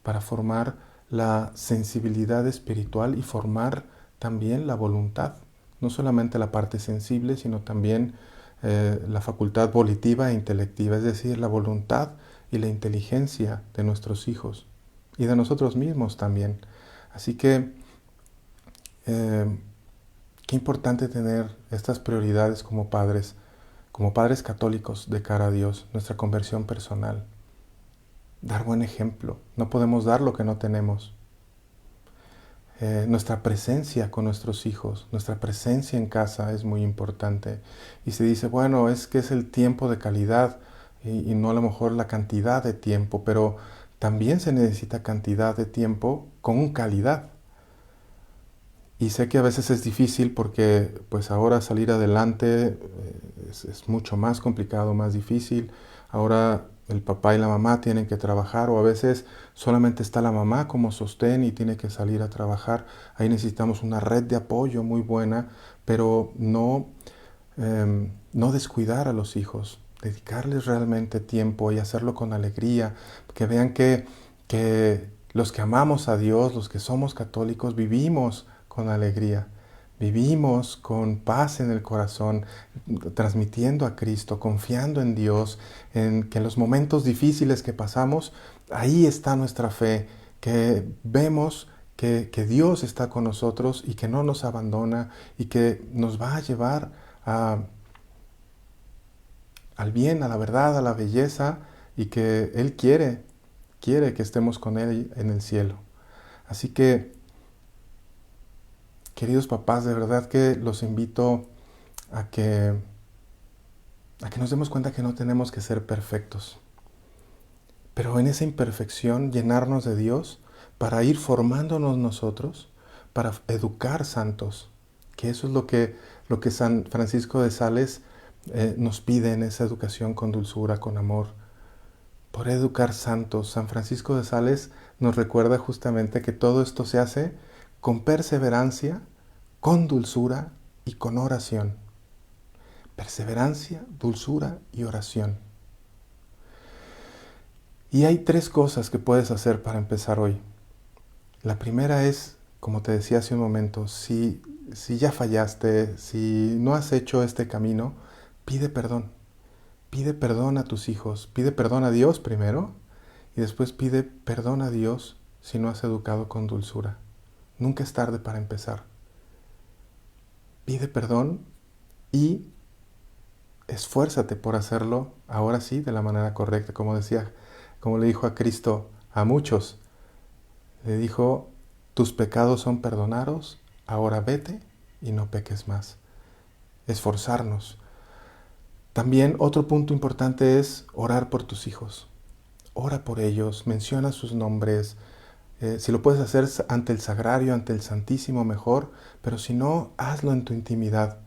para formar la sensibilidad espiritual y formar también la voluntad. No solamente la parte sensible, sino también la facultad volitiva e intelectiva, es decir, la voluntad y la inteligencia de nuestros hijos y de nosotros mismos también. Así que qué importante tener estas prioridades como padres católicos de cara a Dios, nuestra conversión personal. Dar buen ejemplo. No podemos dar lo que no tenemos. Nuestra presencia con nuestros hijos, nuestra presencia en casa es muy importante. Y se dice, bueno, es que es el tiempo de calidad y no a lo mejor la cantidad de tiempo, pero también se necesita cantidad de tiempo con calidad. Y sé que a veces es difícil porque pues ahora salir adelante es mucho más complicado, más difícil. Ahora el papá y la mamá tienen que trabajar o a veces solamente está la mamá como sostén y tiene que salir a trabajar. Ahí necesitamos una red de apoyo muy buena, pero no descuidar a los hijos, dedicarles realmente tiempo y hacerlo con alegría, que vean que los que amamos a Dios, los que somos católicos, vivimos con alegría, vivimos con paz en el corazón, transmitiendo a Cristo, confiando en Dios, en que en los momentos difíciles que pasamos, ahí está nuestra fe, que vemos que Dios está con nosotros y que no nos abandona y que nos va a llevar al bien, a la verdad, a la belleza y que Él quiere que estemos con Él en el cielo. Así que queridos papás, de verdad que los invito a que nos demos cuenta que no tenemos que ser perfectos, pero en esa imperfección llenarnos de Dios para ir formándonos nosotros, para educar santos, que eso es lo que San Francisco de Sales nos pide en esa educación con dulzura, con amor. Por educar santos, San Francisco de Sales nos recuerda justamente que todo esto se hace con perseverancia, con dulzura y con oración. Perseverancia, dulzura y oración. Y hay 3 cosas que puedes hacer para empezar hoy. La primera es, como te decía hace un momento, si ya fallaste, si no has hecho este camino, pide perdón. Pide perdón a tus hijos, pide perdón a Dios primero y después pide perdón a Dios si no has educado con dulzura. Nunca es tarde para empezar. Pide perdón y esfuérzate por hacerlo ahora sí de la manera correcta, como le dijo a Cristo a muchos. Le dijo, tus pecados son perdonados, ahora vete y no peques más. Esforzarnos. También otro punto importante es orar por tus hijos. Ora por ellos, menciona sus nombres. Si lo puedes hacer ante el sagrario, ante el Santísimo, mejor, pero si no, hazlo en tu intimidad.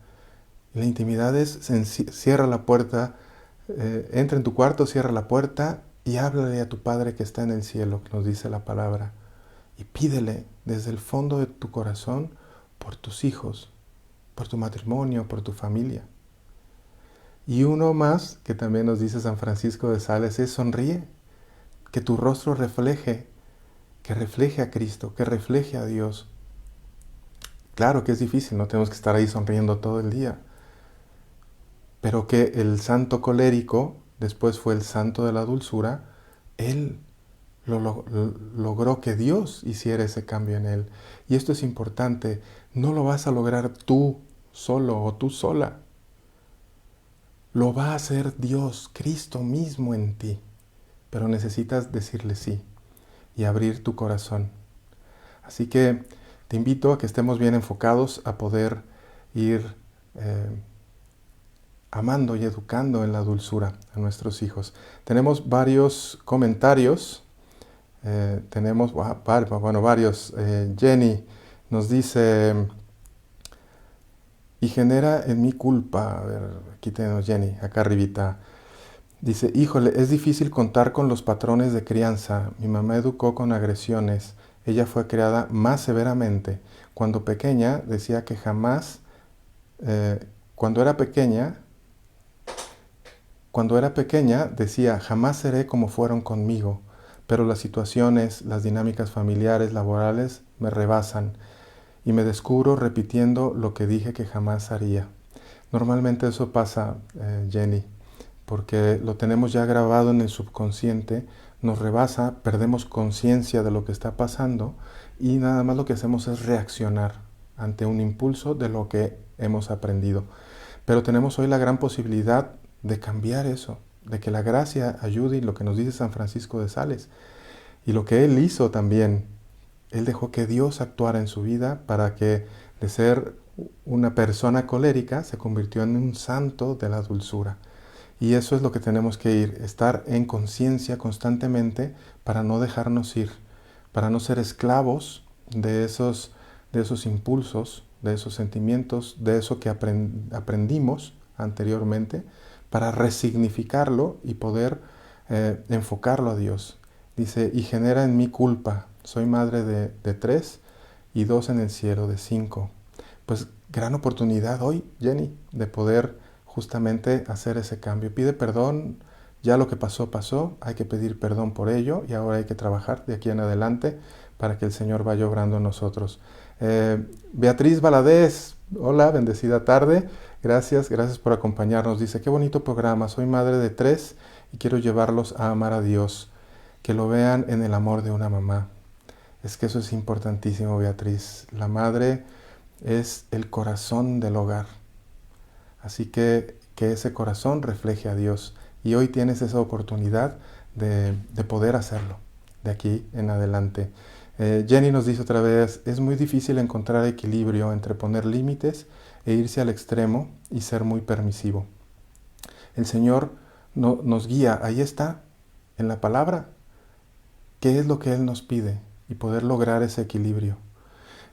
La intimidad es, cierra la puerta, entra en tu cuarto, cierra la puerta y háblale a tu Padre que está en el cielo, que nos dice la palabra. Y pídele desde el fondo de tu corazón por tus hijos, por tu matrimonio, por tu familia. Y uno más que también nos dice San Francisco de Sales es sonríe, que tu rostro refleje a Cristo, que refleje a Dios. Claro que es difícil, no tenemos que estar ahí sonriendo todo el día, pero que el santo colérico, después fue el santo de la dulzura, él logró que Dios hiciera ese cambio en él. Y esto es importante, no lo vas a lograr tú solo o tú sola. Lo va a hacer Dios, Cristo mismo en ti. pero necesitas decirle sí y abrir tu corazón. Así que te invito a que estemos bien enfocados a poder ir amando y educando en la dulzura a nuestros hijos. Tenemos varios comentarios. Tenemos varios. Jenny nos dice, y genera en mí culpa. A ver, aquí tenemos Jenny, acá arribita. Dice, híjole, es difícil contar con los patrones de crianza. Mi mamá educó con agresiones. Ella fue criada más severamente. Cuando pequeña decía que jamás, cuando era pequeña decía, jamás seré como fueron conmigo, pero las situaciones, las dinámicas familiares, laborales, me rebasan y me descubro repitiendo lo que dije que jamás haría. Normalmente eso pasa, Jenny, porque lo tenemos ya grabado en el subconsciente, nos rebasa, perdemos conciencia de lo que está pasando y nada más lo que hacemos es reaccionar ante un impulso de lo que hemos aprendido. Pero tenemos hoy la gran posibilidad de cambiar eso, de que la gracia ayude, y lo que nos dice San Francisco de Sales, y lo que él hizo también. Él dejó que Dios actuara en su vida para que de ser una persona colérica se convirtió en un santo de la dulzura. Y eso es lo que tenemos que ir, estar en conciencia constantemente para no dejarnos ir, para no ser esclavos de esos impulsos, de esos sentimientos, de eso que aprendimos anteriormente, para resignificarlo y poder enfocarlo a Dios. Dice, y genera en mí culpa. Soy madre de 3 y 2 en el cielo, de 5. Pues gran oportunidad hoy, Jenny, de poder justamente hacer ese cambio. Pide perdón, ya lo que pasó, pasó, hay que pedir perdón por ello y ahora hay que trabajar de aquí en adelante para que el Señor vaya obrando en nosotros. Beatriz Valadez, hola, bendecida tarde, gracias por acompañarnos. Dice, qué bonito programa, soy madre de 3 y quiero llevarlos a amar a Dios, que lo vean en el amor de una mamá. Es que eso es importantísimo, Beatriz. La madre es el corazón del hogar. Así que ese corazón refleje a Dios. Y hoy tienes esa oportunidad de poder hacerlo, de aquí en adelante. Jenny nos dice otra vez, es muy difícil encontrar equilibrio entre poner límites e irse al extremo y ser muy permisivo. El Señor nos guía, ahí está, en la palabra, qué es lo que Él nos pide y poder lograr ese equilibrio.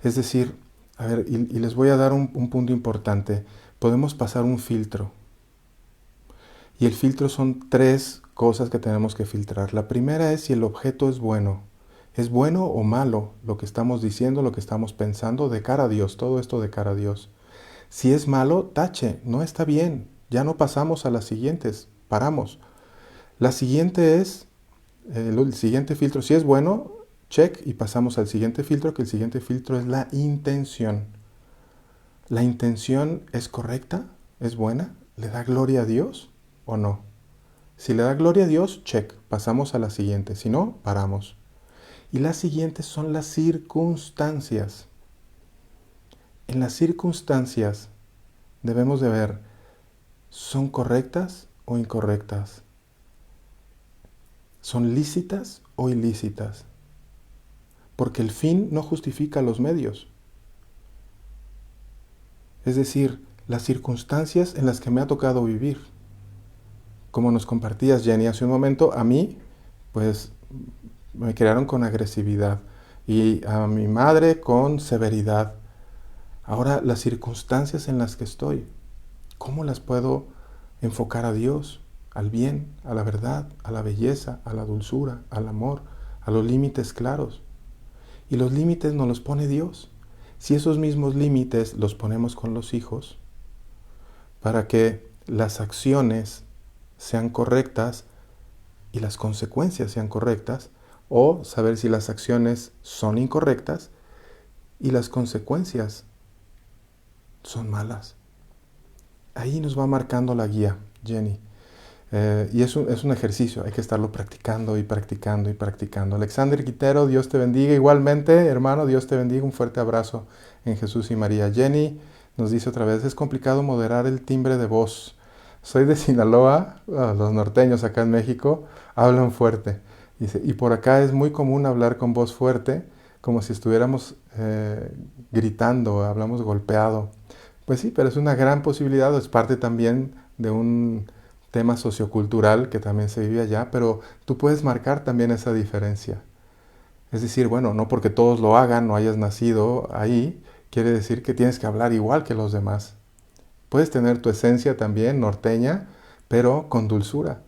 Es decir, a ver, y les voy a dar un punto importante. Podemos pasar un filtro. Y el filtro son 3 cosas que tenemos que filtrar. La primera es si el objeto es bueno. ¿Es bueno o malo lo que estamos diciendo, lo que estamos pensando de cara a Dios? Todo esto de cara a Dios. Si es malo, tache, no está bien. Ya no pasamos a las siguientes, paramos. La siguiente es, el siguiente filtro, si es bueno, check y pasamos al siguiente filtro, que el siguiente filtro es la intención. ¿La intención es correcta? ¿Es buena? ¿Le da gloria a Dios o no? Si le da gloria a Dios, check, pasamos a la siguiente. Si no, paramos. Y las siguientes son las circunstancias. En las circunstancias debemos de ver, ¿son correctas o incorrectas? ¿Son lícitas o ilícitas? Porque el fin no justifica los medios. Es decir, las circunstancias en las que me ha tocado vivir. Como nos compartías, Jenny, hace un momento, a mí, pues, me criaron con agresividad y a mi madre con severidad. Ahora, las circunstancias en las que estoy, ¿cómo las puedo enfocar a Dios, al bien, a la verdad, a la belleza, a la dulzura, al amor, a los límites claros? Y los límites nos los pone Dios. Si esos mismos límites los ponemos con los hijos, para que las acciones sean correctas y las consecuencias sean correctas, o saber si las acciones son incorrectas y las consecuencias son malas. Ahí nos va marcando la guía, Jenny. Y es un ejercicio, hay que estarlo practicando y practicando y practicando. Alexander Quintero, Dios te bendiga. Igualmente, hermano, Dios te bendiga. Un fuerte abrazo en Jesús y María. Jenny nos dice otra vez, es complicado moderar el timbre de voz. soy de Sinaloa, los norteños acá en México hablan fuerte. Dice, y por acá es muy común hablar con voz fuerte, como si estuviéramos gritando, hablamos golpeado. Pues sí, pero es una gran posibilidad, es parte también de un tema sociocultural que también se vive allá, pero tú puedes marcar también esa diferencia. Es decir, bueno, no porque todos lo hagan, no hayas nacido ahí, quiere decir que tienes que hablar igual que los demás. Puedes tener tu esencia también norteña, pero con dulzura,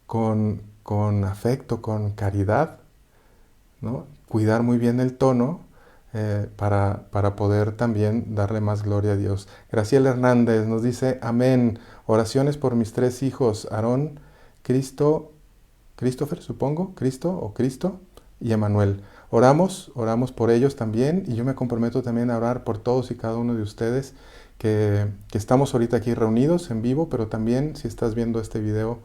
con afecto, con caridad, ¿no? Cuidar muy bien el tono para poder también darle más gloria a Dios. Graciela Hernández nos dice, amén, oraciones por mis 3 hijos, Aarón, Christopher, supongo, Cristo o Cristo y Emanuel. Oramos por ellos también y yo me comprometo también a orar por todos y cada uno de ustedes que estamos ahorita aquí reunidos en vivo, pero también si estás viendo este video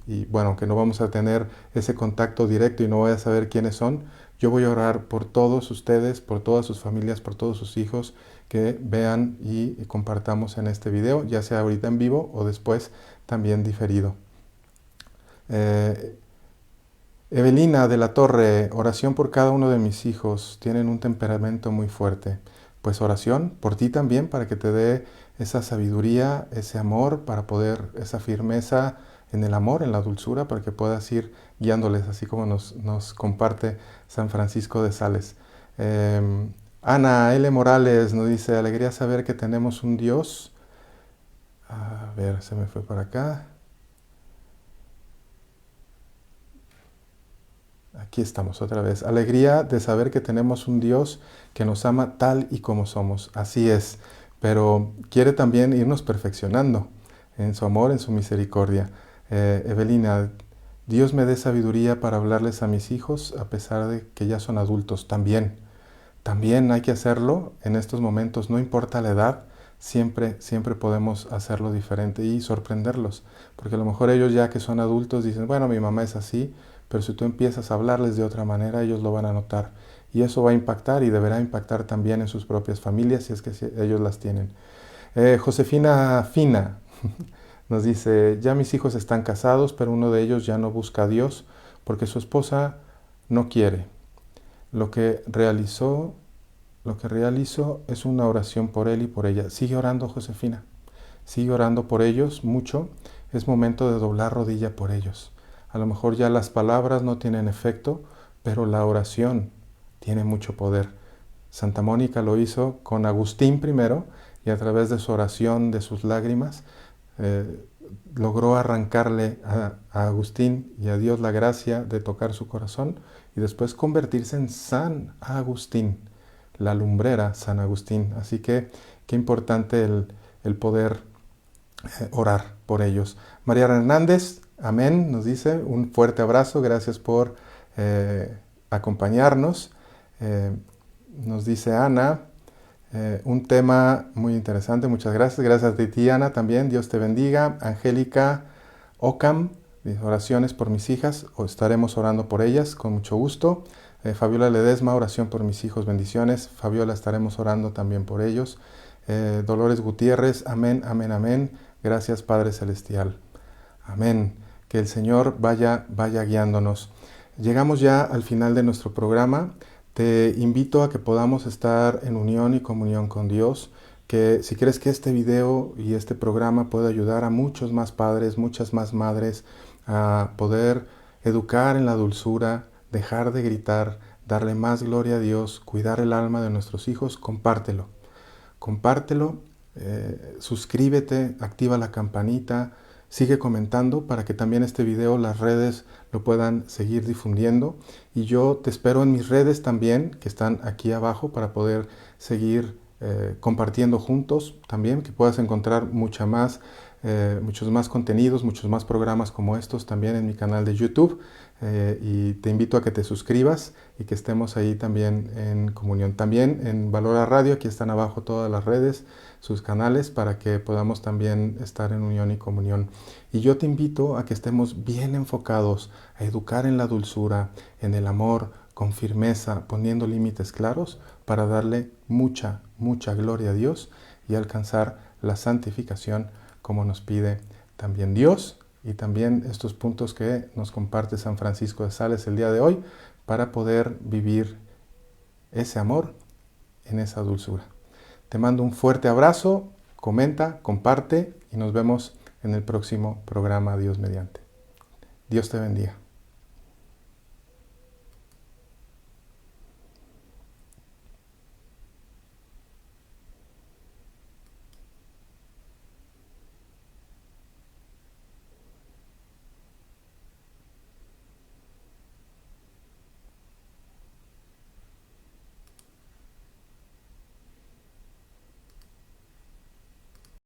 y bueno, que no vamos a tener ese contacto directo y no voy a saber quiénes son, yo voy a orar por todos ustedes, por todas sus familias, por todos sus hijos que vean y compartamos en este video, ya sea ahorita en vivo o después también diferido. Evelina de la Torre, oración por cada uno de mis hijos, tienen un temperamento muy fuerte. Pues oración por ti también, para que te dé esa sabiduría, ese amor, para poder, esa firmeza en el amor, en la dulzura, para que puedas ir guiándoles, así como nos comparte San Francisco de Sales. Ana L. Morales nos dice, alegría saber que tenemos un Dios. A ver, se me fue para acá. Aquí estamos otra vez. Alegría de saber que tenemos un Dios que nos ama tal y como somos. Así es. Pero quiere también irnos perfeccionando en su amor, en su misericordia. Evelina, Dios me dé sabiduría para hablarles a mis hijos a pesar de que ya son adultos. También hay que hacerlo en estos momentos. No importa la edad, siempre podemos hacerlo diferente y sorprenderlos. Porque a lo mejor ellos ya que son adultos dicen, bueno, mi mamá es así, pero si tú empiezas a hablarles de otra manera, ellos lo van a notar. Y eso va a impactar y deberá impactar también en sus propias familias, si es que ellos las tienen. Josefina Fina nos dice, ya mis hijos están casados, pero uno de ellos ya no busca a Dios porque su esposa no quiere. Lo que realizo es una oración por él y por ella. Sigue orando, Josefina. Sigue orando por ellos mucho. Es momento de doblar rodilla por ellos. A lo mejor ya las palabras no tienen efecto, pero la oración tiene mucho poder. Santa Mónica lo hizo con Agustín primero y a través de su oración, de sus lágrimas, logró arrancarle a Agustín y a Dios la gracia de tocar su corazón y después convertirse en San Agustín, la lumbrera San Agustín. Así que qué importante el poder orar por ellos. María Hernández, amén, nos dice, un fuerte abrazo, gracias por acompañarnos. Nos dice Ana, un tema muy interesante, muchas gracias. Gracias a ti, Ana, también, Dios te bendiga. Angélica Ocam, oraciones por mis hijas, o estaremos orando por ellas, con mucho gusto. Fabiola Ledesma, oración por mis hijos, bendiciones. Fabiola, estaremos orando también por ellos. Dolores Gutiérrez, amén, amén, amén. Gracias, Padre Celestial. Amén. Que el Señor vaya guiándonos. Llegamos ya al final de nuestro programa. Te invito a que podamos estar en unión y comunión con Dios, que si crees que este video y este programa puede ayudar a muchos más padres, muchas más madres a poder educar en la dulzura, dejar de gritar, darle más gloria a Dios, cuidar el alma de nuestros hijos, compártelo. Compártelo, suscríbete, activa la campanita, sigue comentando para que también este video las redes lo puedan seguir difundiendo. Y yo te espero en mis redes también, que están aquí abajo, para poder seguir compartiendo juntos también, que puedas encontrar muchos más contenidos, muchos más programas como estos también en mi canal de YouTube. Y te invito a que te suscribas y que estemos ahí también en comunión. También en Valora Radio, aquí están abajo todas las redes, sus canales, para que podamos también estar en unión y comunión. Y yo te invito a que estemos bien enfocados a educar en la dulzura, en el amor, con firmeza, poniendo límites claros para darle mucha gloria a Dios y alcanzar la santificación como nos pide también Dios, y también estos puntos que nos comparte San Francisco de Sales el día de hoy para poder vivir ese amor en esa dulzura. Te mando un fuerte abrazo, comenta, comparte y nos vemos en el próximo programa Dios mediante. Dios te bendiga.